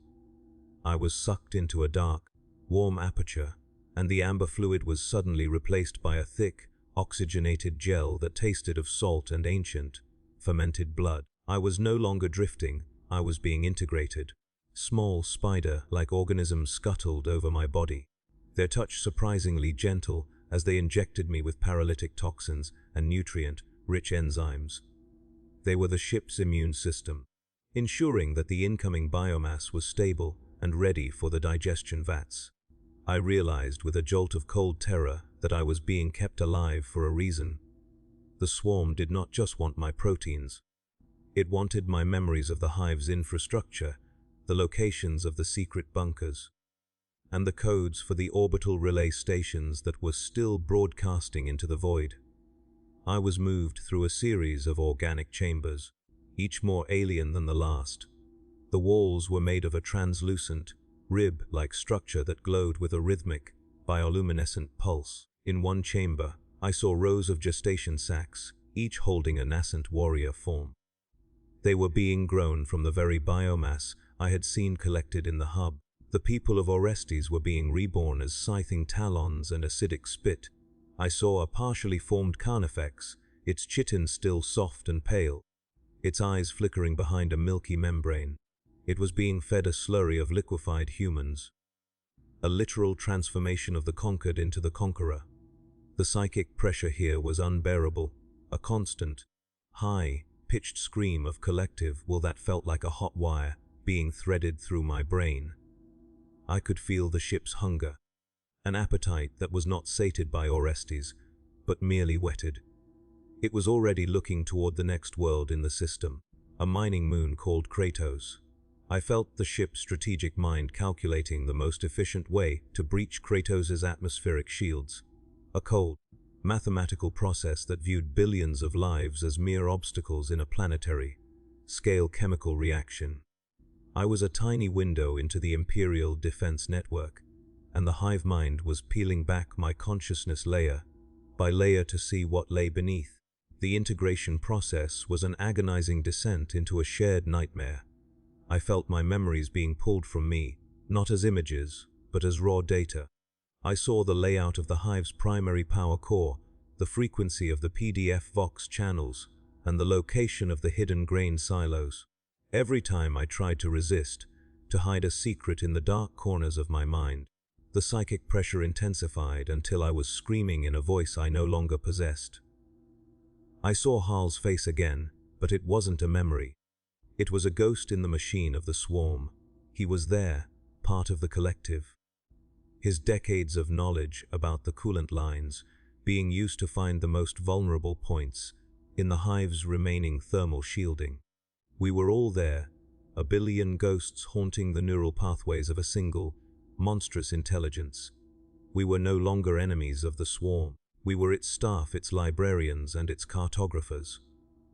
I was sucked into a dark, warm aperture, and the amber fluid was suddenly replaced by a thick, oxygenated gel that tasted of salt and ancient, fermented blood. I was no longer drifting, I was being integrated. Small, spider-like organisms scuttled over my body, their touch surprisingly gentle as they injected me with paralytic toxins and nutrient-rich enzymes. They were the ship's immune system, ensuring that the incoming biomass was stable and ready for the digestion vats. I realized with a jolt of cold terror that I was being kept alive for a reason. The swarm did not just want my proteins. It wanted my memories of the hive's infrastructure, the locations of the secret bunkers, and the codes for the orbital relay stations that were still broadcasting into the void. I was moved through a series of organic chambers, each more alien than the last. The walls were made of a translucent, rib-like structure that glowed with a rhythmic, bioluminescent pulse. In one chamber, I saw rows of gestation sacs, each holding a nascent warrior form. They were being grown from the very biomass I had seen collected in the hub. The people of Orestes were being reborn as scything talons and acidic spit. I saw a partially formed carnifex, its chitin still soft and pale, its eyes flickering behind a milky membrane. It was being fed a slurry of liquefied humans, a literal transformation of the conquered into the conqueror. The psychic pressure here was unbearable, a constant, high-pitched scream of collective will that felt like a hot wire being threaded through my brain. I could feel the ship's hunger, an appetite that was not sated by Orestes, but merely whetted. It was already looking toward the next world in the system, a mining moon called Kratos. I felt the ship's strategic mind calculating the most efficient way to breach Kratos's atmospheric shields, a cold, mathematical process that viewed billions of lives as mere obstacles in a planetary, scale chemical reaction. I was a tiny window into the Imperial defense network, and the hive mind was peeling back my consciousness layer by layer to see what lay beneath. The integration process was an agonizing descent into a shared nightmare. I felt my memories being pulled from me, not as images, but as raw data. I saw the layout of the hive's primary power core, the frequency of the PDF Vox channels, and the location of the hidden grain silos. Every time I tried to resist, to hide a secret in the dark corners of my mind, the psychic pressure intensified until I was screaming in a voice I no longer possessed. I saw Hal's face again, but it wasn't a memory. It was a ghost in the machine of the swarm. He was there, part of the collective. His decades of knowledge about the coolant lines being used to find the most vulnerable points in the hive's remaining thermal shielding. We were all there, a billion ghosts haunting the neural pathways of a single, monstrous intelligence. We were no longer enemies of the swarm. We were its staff, its librarians, and its cartographers.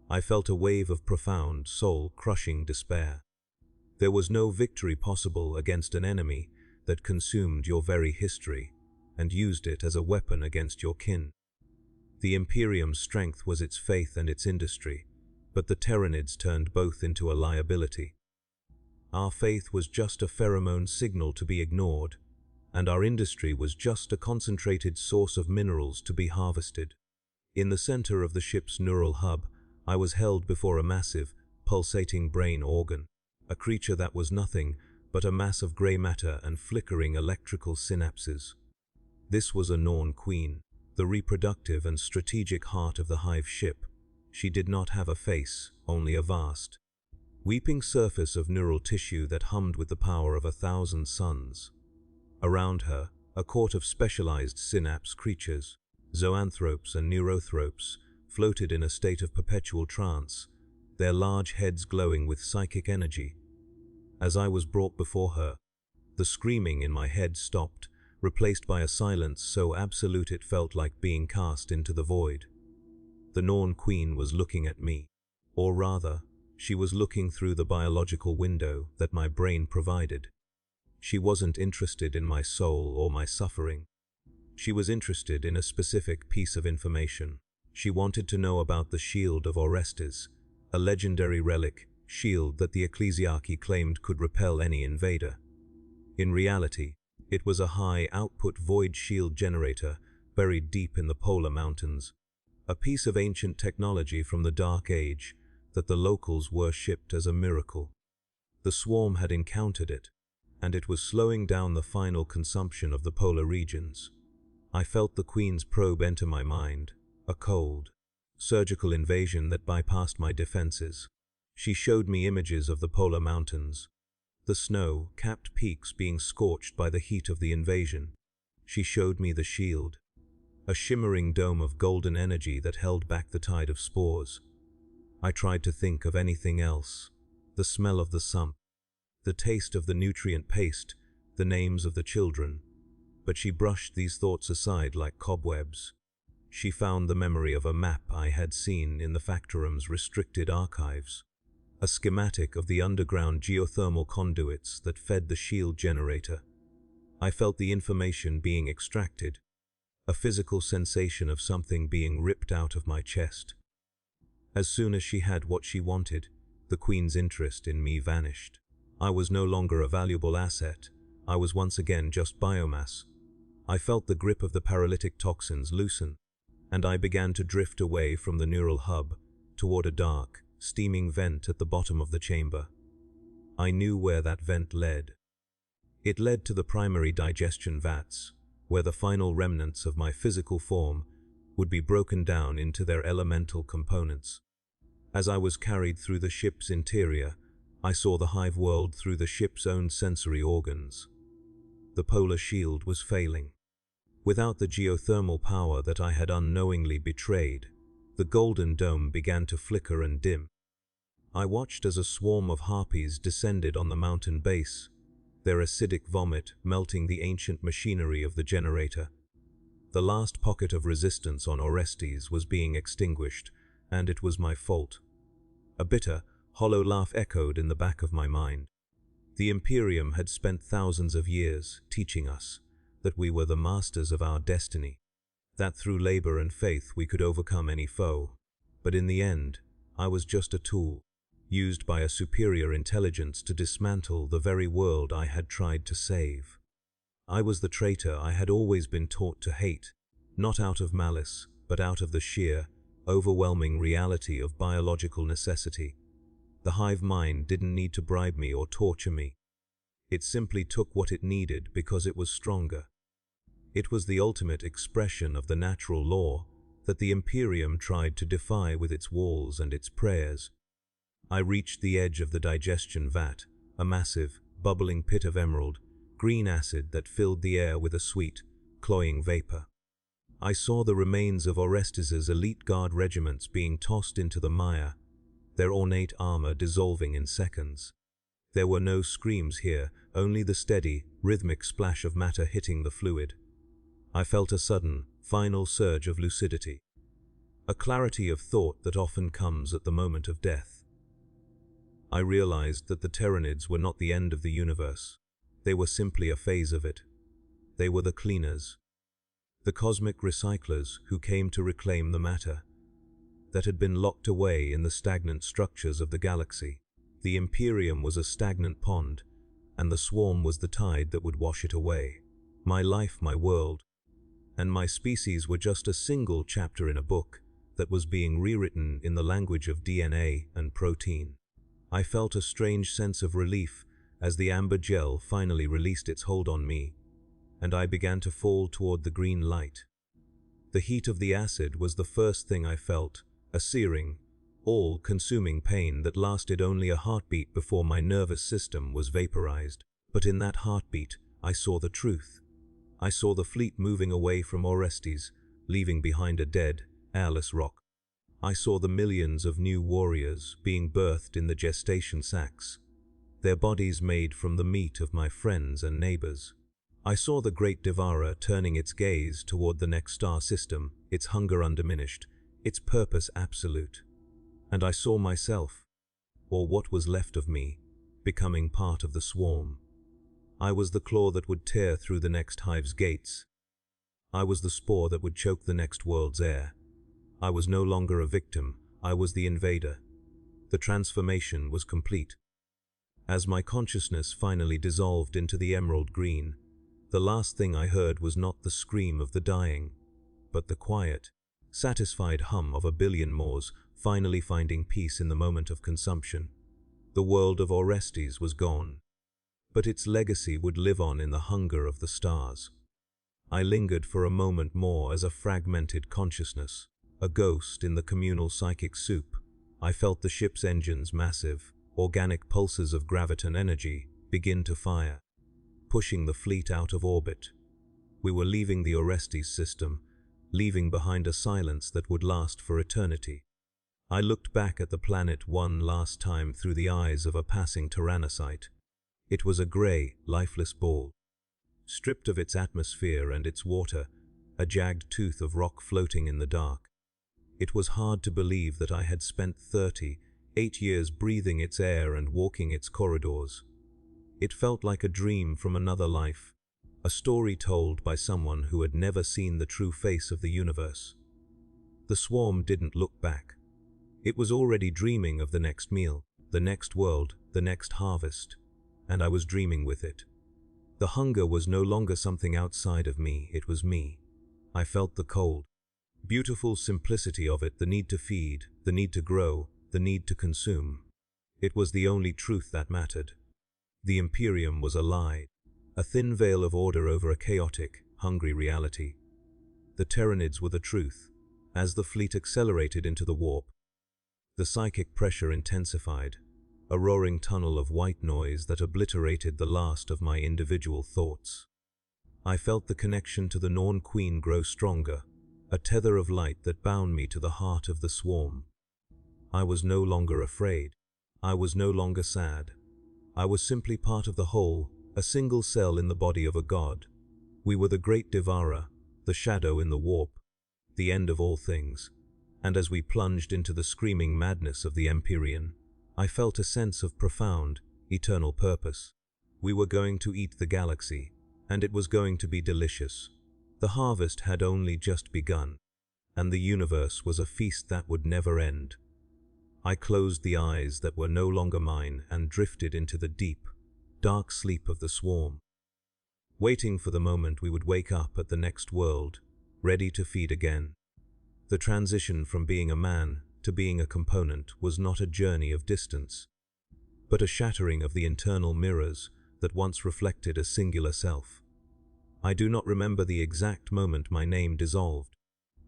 I felt a wave of profound, soul-crushing despair. There was no victory possible against an enemy that consumed your very history and used it as a weapon against your kin. The Imperium's strength was its faith and its industry, but the Tyranids turned both into a liability. Our faith was just a pheromone signal to be ignored, and our industry was just a concentrated source of minerals to be harvested. In the center of the ship's neural hub, I was held before a massive, pulsating brain organ, a creature that was nothing but a mass of gray matter and flickering electrical synapses. This was a Norn queen, the reproductive and strategic heart of the hive ship. She did not have a face, only a vast, weeping surface of neural tissue that hummed with the power of 1,000 suns. Around her, a court of specialized synapse creatures, zoanthropes and neurothropes, floated in a state of perpetual trance, their large heads glowing with psychic energy. As I was brought before her, the screaming in my head stopped, replaced by a silence so absolute it felt like being cast into the void. The Norn Queen was looking at me, or rather, she was looking through the biological window that my brain provided. She wasn't interested in my soul or my suffering. She was interested in a specific piece of information. She wanted to know about the Shield of Orestes, a legendary relic shield that the Ecclesiarchy claimed could repel any invader. In reality, it was a high-output void shield generator buried deep in the polar mountains, a piece of ancient technology from the Dark Age that the locals worshipped as a miracle. The swarm had encountered it, and it was slowing down the final consumption of the polar regions. I felt the Queen's probe enter my mind, a cold, surgical invasion that bypassed my defenses. She showed me images of the polar mountains, the snow-capped peaks being scorched by the heat of the invasion. She showed me the shield, a shimmering dome of golden energy that held back the tide of spores. I tried to think of anything else, the smell of the sump, the taste of the nutrient paste, the names of the children, but she brushed these thoughts aside like cobwebs. She found the memory of a map I had seen in the Factorum's restricted archives, a schematic of the underground geothermal conduits that fed the shield generator. I felt the information being extracted, a physical sensation of something being ripped out of my chest. As soon as she had what she wanted, the Queen's interest in me vanished. I was no longer a valuable asset. I was once again just biomass. I felt the grip of the paralytic toxins loosen, and I began to drift away from the neural hub toward a dark, steaming vent at the bottom of the chamber. I knew where that vent led. It led to the primary digestion vats, where the final remnants of my physical form would be broken down into their elemental components. As I was carried through the ship's interior, I saw the hive world through the ship's own sensory organs. The polar shield was failing. Without the geothermal power that I had unknowingly betrayed, the golden dome began to flicker and dim. I watched as a swarm of harpies descended on the mountain base, their acidic vomit melting the ancient machinery of the generator. The last pocket of resistance on Orestes was being extinguished, and it was my fault. A bitter, hollow laugh echoed in the back of my mind. The Imperium had spent thousands of years teaching us that we were the masters of our destiny, that through labor and faith we could overcome any foe. But in the end, I was just a tool, used by a superior intelligence to dismantle the very world I had tried to save. I was the traitor I had always been taught to hate, not out of malice, but out of the sheer, overwhelming reality of biological necessity. The hive mind didn't need to bribe me or torture me. It simply took what it needed because it was stronger. It was the ultimate expression of the natural law that the Imperium tried to defy with its walls and its prayers. I reached the edge of the digestion vat, a massive, bubbling pit of emerald, green acid that filled the air with a sweet, cloying vapor. I saw the remains of Orestes' elite guard regiments being tossed into the mire, their ornate armor dissolving in seconds. There were no screams here, only the steady, rhythmic splash of matter hitting the fluid. I felt a sudden, final surge of lucidity, a clarity of thought that often comes at the moment of death. I realized that the Tyranids were not the end of the universe. They were simply a phase of it. They were the cleaners, the cosmic recyclers who came to reclaim the matter that had been locked away in the stagnant structures of the galaxy. The Imperium was a stagnant pond, and the swarm was the tide that would wash it away. My life, my world, and my species were just a single chapter in a book that was being rewritten in the language of DNA and protein. I felt a strange sense of relief as the amber gel finally released its hold on me, and I began to fall toward the green light. The heat of the acid was the first thing I felt, a searing, all-consuming pain that lasted only a heartbeat before my nervous system was vaporized. But in that heartbeat, I saw the truth. I saw the fleet moving away from Orestes, leaving behind a dead, airless rock. I saw the millions of new warriors being birthed in the gestation sacks, their bodies made from the meat of my friends and neighbors. I saw the great Devourer turning its gaze toward the next star system, its hunger undiminished, its purpose absolute. And I saw myself, or what was left of me, becoming part of the swarm. I was the claw that would tear through the next hive's gates. I was the spore that would choke the next world's air. I was no longer a victim, I was the invader. The transformation was complete. As my consciousness finally dissolved into the emerald green, the last thing I heard was not the scream of the dying, but the quiet, satisfied hum of a billion Moors finally finding peace in the moment of consumption. The world of Orestes was gone, but its legacy would live on in the hunger of the stars. I lingered for a moment more as a fragmented consciousness, a ghost in the communal psychic soup. I felt the ship's engines, massive, organic pulses of graviton energy, begin to fire, pushing the fleet out of orbit. We were leaving the Orestes system, leaving behind a silence that would last for eternity. I looked back at the planet one last time through the eyes of a passing tyrannocyte. It was a grey, lifeless ball, stripped of its atmosphere and its water, a jagged tooth of rock floating in the dark. It was hard to believe that I had spent 38 years breathing its air and walking its corridors. It felt like a dream from another life, a story told by someone who had never seen the true face of the universe. The swarm didn't look back. It was already dreaming of the next meal, the next world, the next harvest, and I was dreaming with it. The hunger was no longer something outside of me, it was me. I felt the cold, beautiful simplicity of it, the need to feed, the need to grow, the need to consume. It was the only truth that mattered. The Imperium was a lie, a thin veil of order over a chaotic, hungry reality. The Tyranids were the truth. As the fleet accelerated into the warp, the psychic pressure intensified, a roaring tunnel of white noise that obliterated the last of my individual thoughts. I felt the connection to the Norn Queen grow stronger, a tether of light that bound me to the heart of the swarm. I was no longer afraid. I was no longer sad. I was simply part of the whole, a single cell in the body of a god. We were the great Devourer, the shadow in the warp, the end of all things. And as we plunged into the screaming madness of the Empyrean, I felt a sense of profound, eternal purpose. We were going to eat the galaxy, and it was going to be delicious. The harvest had only just begun, and the universe was a feast that would never end. I closed the eyes that were no longer mine and drifted into the deep, dark sleep of the swarm, waiting for the moment we would wake up at the next world, ready to feed again. The transition from being a man to being a component was not a journey of distance, but a shattering of the internal mirrors that once reflected a singular self. I do not remember the exact moment my name dissolved,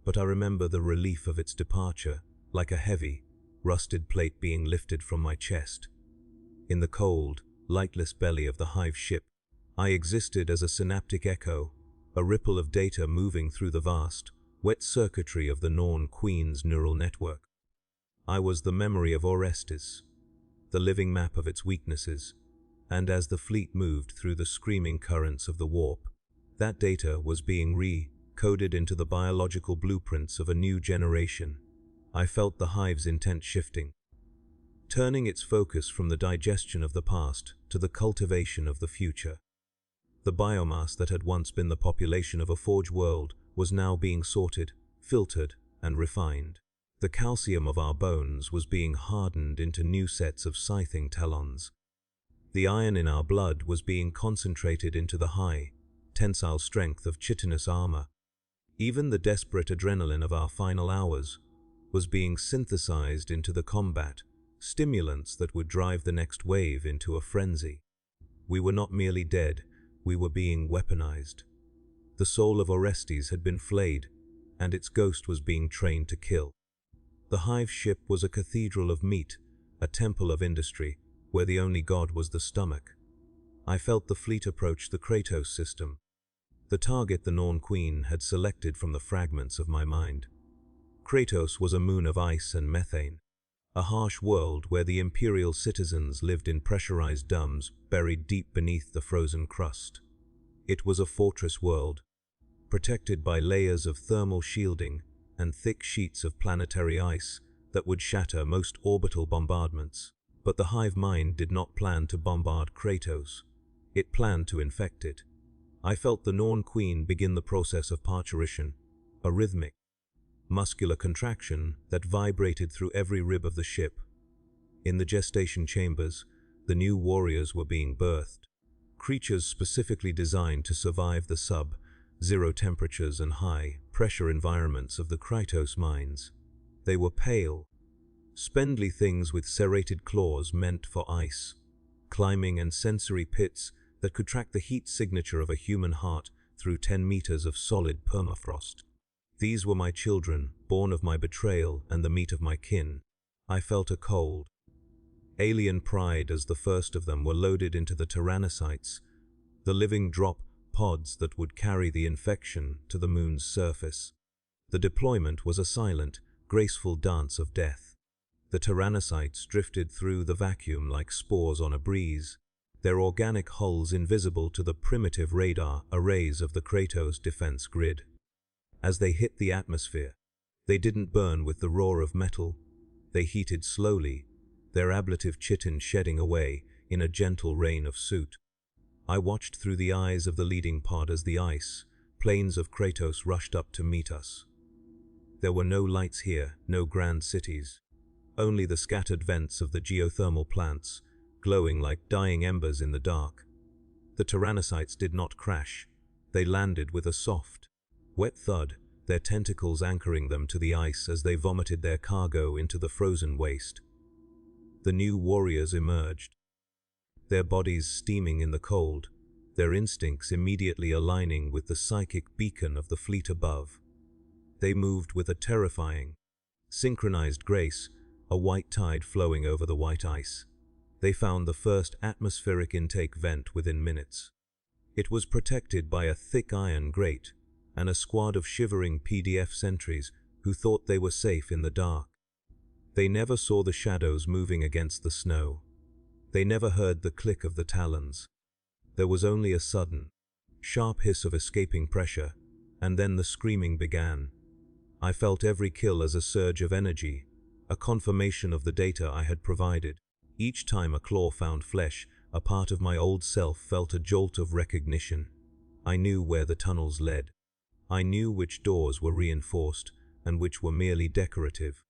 but I remember the relief of its departure, like a heavy, rusted plate being lifted from my chest. In the cold, lightless belly of the hive ship, I existed as a synaptic echo, a ripple of data moving through the vast, wet circuitry of the Norn Queen's neural network. I was the memory of Orestes, the living map of its weaknesses, and as the fleet moved through the screaming currents of the warp, that data was being re-coded into the biological blueprints of a new generation. I felt the hive's intent shifting, turning its focus from the digestion of the past to the cultivation of the future. The biomass that had once been the population of a forge world was now being sorted, filtered, and refined. The calcium of our bones was being hardened into new sets of scything talons. The iron in our blood was being concentrated into the high, tensile strength of chitinous armor. Even the desperate adrenaline of our final hours was being synthesized into the combat, stimulants that would drive the next wave into a frenzy. We were not merely dead, we were being weaponized. The soul of Orestes had been flayed, and its ghost was being trained to kill. The hive ship was a cathedral of meat, a temple of industry, where the only god was the stomach. I felt the fleet approach the Kratos system, the target the Norn Queen had selected from the fragments of my mind. Kratos was a moon of ice and methane, a harsh world where the Imperial citizens lived in pressurized domes buried deep beneath the frozen crust. It was a fortress world, protected by layers of thermal shielding and thick sheets of planetary ice that would shatter most orbital bombardments. But the hive mind did not plan to bombard Kratos. It planned to infect it. I felt the Norn Queen begin the process of parturition, a rhythmic, muscular contraction that vibrated through every rib of the ship. In the gestation chambers, the new warriors were being birthed, creatures specifically designed to survive the sub-zero temperatures and high-pressure environments of the Kratos mines. They were pale, spindly things with serrated claws meant for ice, climbing and sensory pits that could track the heat signature of a human heart through 10 meters of solid permafrost. These were my children, born of my betrayal and the meat of my kin. I felt a cold, alien pride as the first of them were loaded into the Tyrannocytes, the living drop pods that would carry the infection to the moon's surface. The deployment was a silent, graceful dance of death. The Tyrannocytes drifted through the vacuum like spores on a breeze, their organic hulls invisible to the primitive radar arrays of the Kratos defense grid. As they hit the atmosphere, they didn't burn with the roar of metal. They heated slowly, their ablative chitin shedding away in a gentle rain of soot. I watched through the eyes of the leading pod as the ice plains of Kratos rushed up to meet us. There were no lights here, no grand cities. Only the scattered vents of the geothermal plants, glowing like dying embers in the dark. The Tyrannocytes did not crash. They landed with a soft, wet thud, their tentacles anchoring them to the ice as they vomited their cargo into the frozen waste. The new warriors emerged, their bodies steaming in the cold, their instincts immediately aligning with the psychic beacon of the fleet above. They moved with a terrifying, synchronized grace, a white tide flowing over the white ice. They found the first atmospheric intake vent within minutes. It was protected by a thick iron grate and a squad of shivering PDF sentries who thought they were safe in the dark. They never saw the shadows moving against the snow. They never heard the click of the talons. There was only a sudden, sharp hiss of escaping pressure, and then the screaming began. I felt every kill as a surge of energy, a confirmation of the data I had provided. Each time a claw found flesh, a part of my old self felt a jolt of recognition. I knew where the tunnels led. I knew which doors were reinforced and which were merely decorative.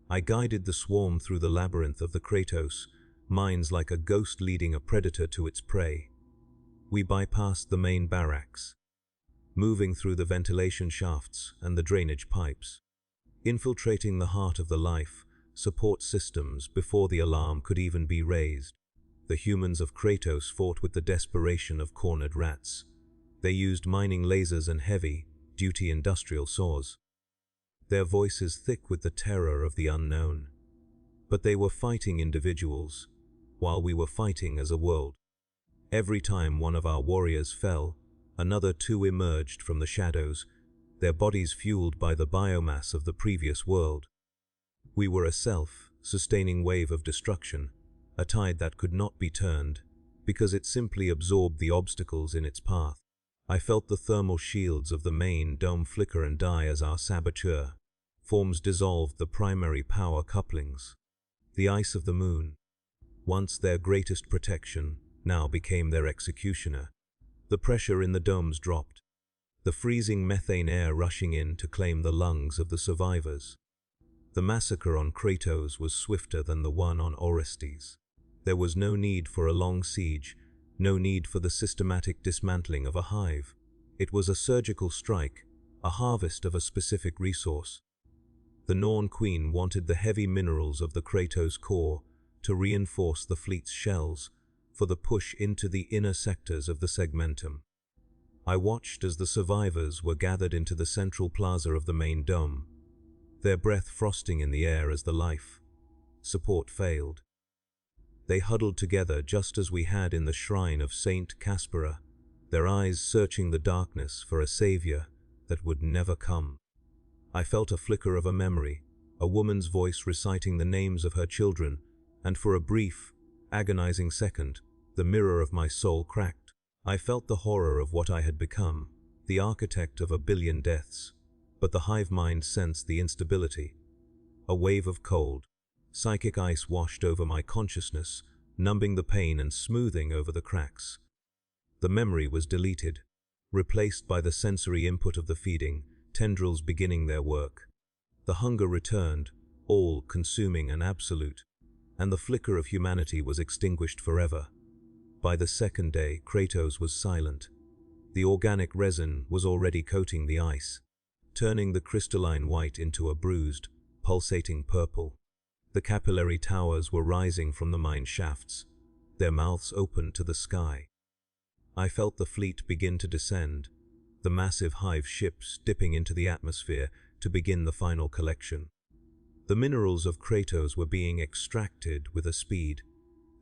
I guided the swarm through the labyrinth of the Kratos, mines like a ghost leading a predator to its prey. We bypassed the main barracks, moving through the ventilation shafts and the drainage pipes. infiltrating the heart of the life support systems before the alarm could even be raised. The humans of Kratos fought with the desperation of cornered rats. They used mining lasers and heavy-duty industrial saws, their voices thick with the terror of the unknown. But they were fighting individuals, while we were fighting as a world. Every time one of our warriors fell, another two emerged from the shadows, their bodies fueled by the biomass of the previous world. We were a self-sustaining wave of destruction, a tide that could not be turned, because it simply absorbed the obstacles in its path. I felt the thermal shields of the main dome flicker and die as our saboteur forms dissolved the primary power couplings. The ice of the moon, once their greatest protection, now became their executioner. The pressure in the domes dropped, the freezing methane air rushing in to claim the lungs of the survivors. The massacre on Kratos was swifter than the one on Orestes. There was no need for a long siege, no need for the systematic dismantling of a hive. It was a surgical strike, a harvest of a specific resource. The Norn Queen wanted the heavy minerals of the Kratos core to reinforce the fleet's shells for the push into the inner sectors of the segmentum. I watched as the survivors were gathered into the central plaza of the main dome, their breath frosting in the air as the life support failed. They huddled together just as we had in the shrine of Saint Caspera, their eyes searching the darkness for a savior that would never come. I felt a flicker of a memory, a woman's voice reciting the names of her children, and for a brief, agonizing second, the mirror of my soul cracked. I felt the horror of what I had become, the architect of a billion deaths, but the hive mind sensed the instability. A wave of cold, psychic ice washed over my consciousness, numbing the pain and smoothing over the cracks. The memory was deleted, replaced by the sensory input of the feeding, tendrils beginning their work. The hunger returned, all-consuming and absolute, and the flicker of humanity was extinguished forever. By the second day, Kratos was silent. The organic resin was already coating the ice, turning the crystalline white into a bruised, pulsating purple. The capillary towers were rising from the mine shafts, their mouths open to the sky. I felt the fleet begin to descend, the massive hive ships dipping into the atmosphere to begin the final collection. The minerals of Kratos were being extracted with a speed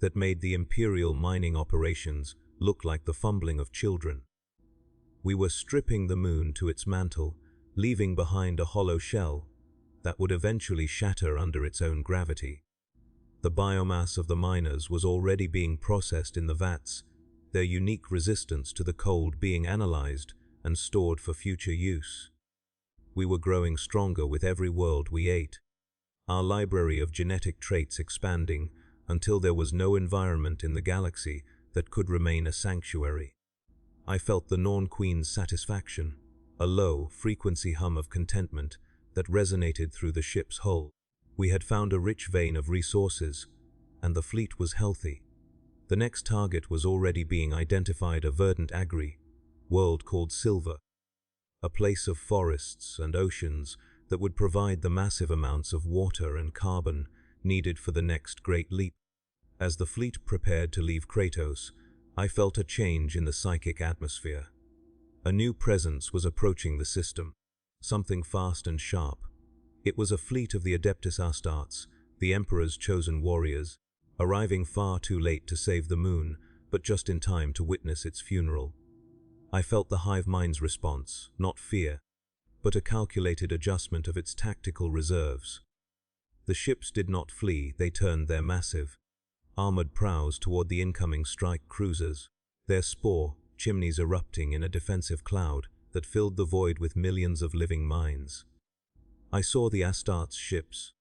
that made the Imperial mining operations look like the fumbling of children. We were stripping the moon to its mantle, leaving behind a hollow shell that would eventually shatter under its own gravity. The biomass of the miners was already being processed in the vats, their unique resistance to the cold being analyzed and stored for future use. We were growing stronger with every world we ate, our library of genetic traits expanding until there was no environment in the galaxy that could remain a sanctuary. I felt the Norn Queen's satisfaction, a low, frequency hum of contentment that resonated through the ship's hull. We had found a rich vein of resources, and the fleet was healthy. The next target was already being identified, a verdant agri world called Silver, a place of forests and oceans that would provide the massive amounts of water and carbon needed for the next great leap. As the fleet prepared to leave Kratos, I felt a change in the psychic atmosphere. A new presence was approaching the system, something fast and sharp. It was a fleet of the Adeptus Astartes, the Emperor's chosen warriors, arriving far too late to save the moon, but just in time to witness its funeral. I felt the hive mind's response, not fear, but a calculated adjustment of its tactical reserves. The ships did not flee, they turned their massive, armored prows toward the incoming strike cruisers, their spore chimneys erupting in a defensive cloud that filled the void with millions of living minds. I saw the Astartes ships,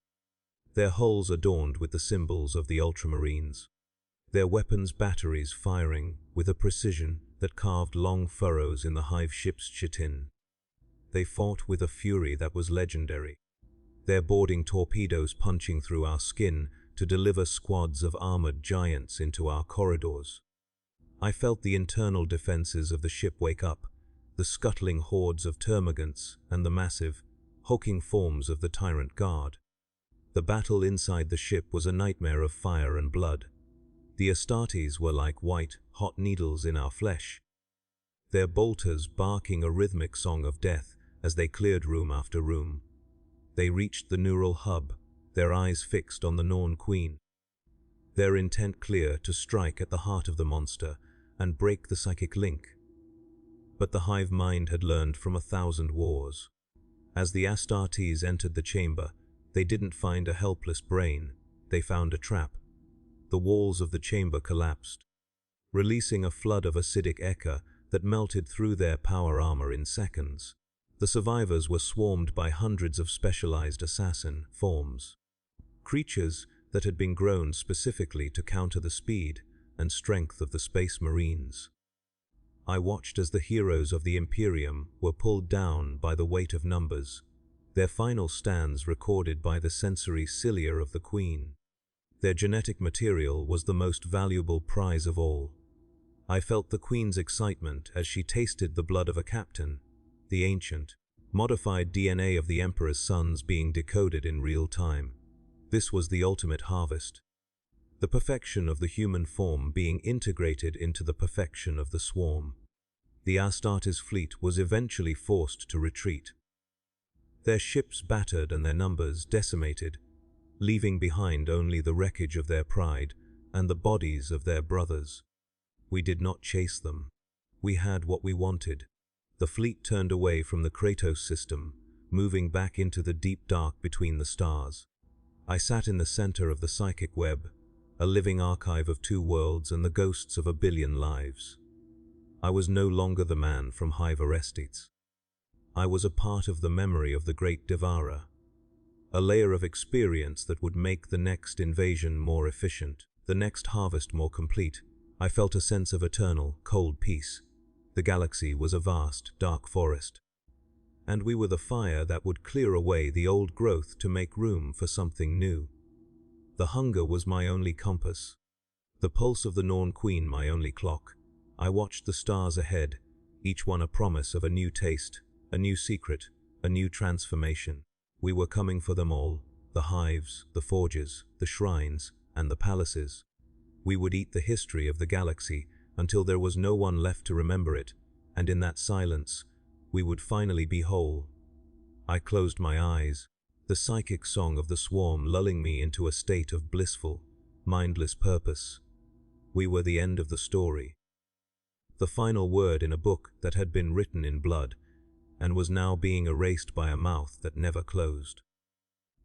their hulls adorned with the symbols of the Ultramarines, their weapons batteries firing with a precision that carved long furrows in the hive ship's chitin. They fought with a fury that was legendary, their boarding torpedoes punching through our skin to deliver squads of armored giants into our corridors. I felt the internal defenses of the ship wake up, the scuttling hordes of termagants and the massive, hulking forms of the tyrant guard. The battle inside the ship was a nightmare of fire and blood. The Astartes were like white, hot needles in our flesh, their bolters barking a rhythmic song of death as they cleared room after room. They reached the neural hub, their eyes fixed on the Norn Queen, their intent clear to strike at the heart of the monster and break the psychic link. But the hive mind had learned from 1,000 wars. As the Astartes entered the chamber, they didn't find a helpless brain, they found a trap. The walls of the chamber collapsed, releasing a flood of acidic ichor that melted through their power armor in seconds. The survivors were swarmed by hundreds of specialized assassin forms, creatures that had been grown specifically to counter the speed and strength of the Space Marines. I watched as the heroes of the Imperium were pulled down by the weight of numbers, their final stands recorded by the sensory cilia of the Queen. Their genetic material was the most valuable prize of all. I felt the Queen's excitement as she tasted the blood of a captain, the ancient, modified DNA of the Emperor's sons being decoded in real time. This was the ultimate harvest, the perfection of the human form being integrated into the perfection of the swarm. The Astartes fleet was eventually forced to retreat, their ships battered and their numbers decimated, leaving behind only the wreckage of their pride and the bodies of their brothers. We did not chase them. We had what we wanted. The fleet turned away from the Kratos system, moving back into the deep dark between the stars. I sat in the center of the psychic web, a living archive of 2 worlds and the ghosts of 1 billion lives. I was no longer the man from Hive Orestes. I was a part of the memory of the great Devourer, a layer of experience that would make the next invasion more efficient, the next harvest more complete. I felt a sense of eternal, cold peace. The galaxy was a vast, dark forest, and we were the fire that would clear away the old growth to make room for something new. The hunger was my only compass, the pulse of the Norn Queen my only clock. I watched the stars ahead, each one a promise of a new taste, a new secret, a new transformation. We were coming for them all, the hives, the forges, the shrines, and the palaces. We would eat the history of the galaxy until there was no one left to remember it, and in that silence, we would finally be whole. I closed my eyes, the psychic song of the swarm lulling me into a state of blissful, mindless purpose. We were the end of the story, the final word in a book that had been written in blood and was now being erased by a mouth that never closed.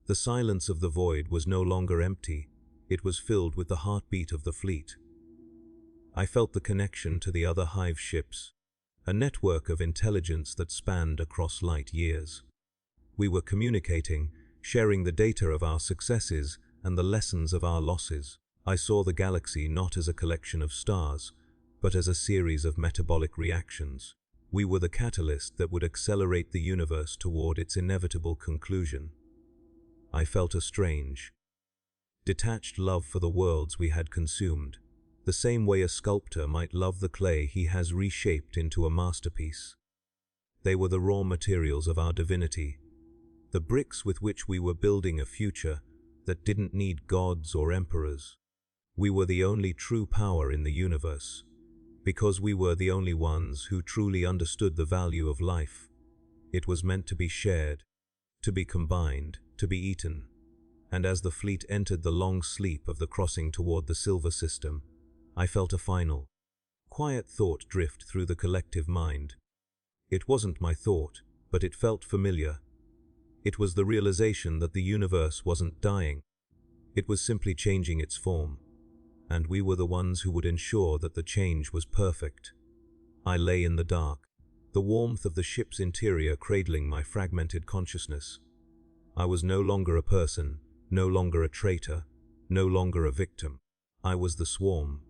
The silence of the void was no longer empty, it was filled with the heartbeat of the fleet. I felt the connection to the other hive ships, a network of intelligence that spanned across light years. We were communicating, sharing the data of our successes and the lessons of our losses. I saw the galaxy not as a collection of stars, but as a series of metabolic reactions. We were the catalyst that would accelerate the universe toward its inevitable conclusion. I felt a strange, detached love for the worlds we had consumed, the same way a sculptor might love the clay he has reshaped into a masterpiece. They were the raw materials of our divinity, the bricks with which we were building a future that didn't need gods or emperors. We were the only true power in the universe, because we were the only ones who truly understood the value of life. It was meant to be shared, to be combined, to be eaten. And as the fleet entered the long sleep of the crossing toward the Silver System, I felt a final, quiet thought drift through the collective mind. It wasn't my thought, but it felt familiar. It was the realization that the universe wasn't dying. It was simply changing its form, and we were the ones who would ensure that the change was perfect. I lay in the dark, the warmth of the ship's interior cradling my fragmented consciousness. I was no longer a person, no longer a traitor, no longer a victim. I was the swarm,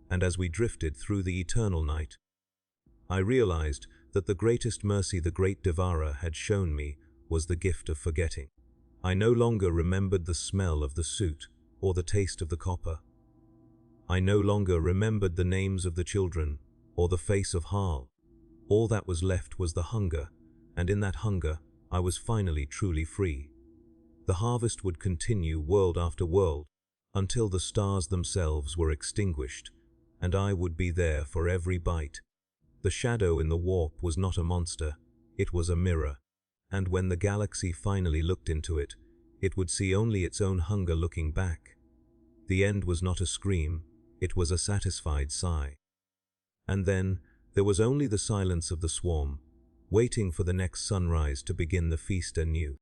and as we drifted through the eternal night, I realized that the greatest mercy the great Devourer had shown me was the gift of forgetting. I no longer remembered the smell of the suit or the taste of the copper. I no longer remembered the names of the children or the face of Harl. All that was left was the hunger, and in that hunger, I was finally truly free. The harvest would continue world after world, until the stars themselves were extinguished, and I would be there for every bite. The shadow in the warp was not a monster, it was a mirror, and when the galaxy finally looked into it, it would see only its own hunger looking back. The end was not a scream, it was a satisfied sigh. And then, there was only the silence of the swarm, waiting for the next sunrise to begin the feast anew.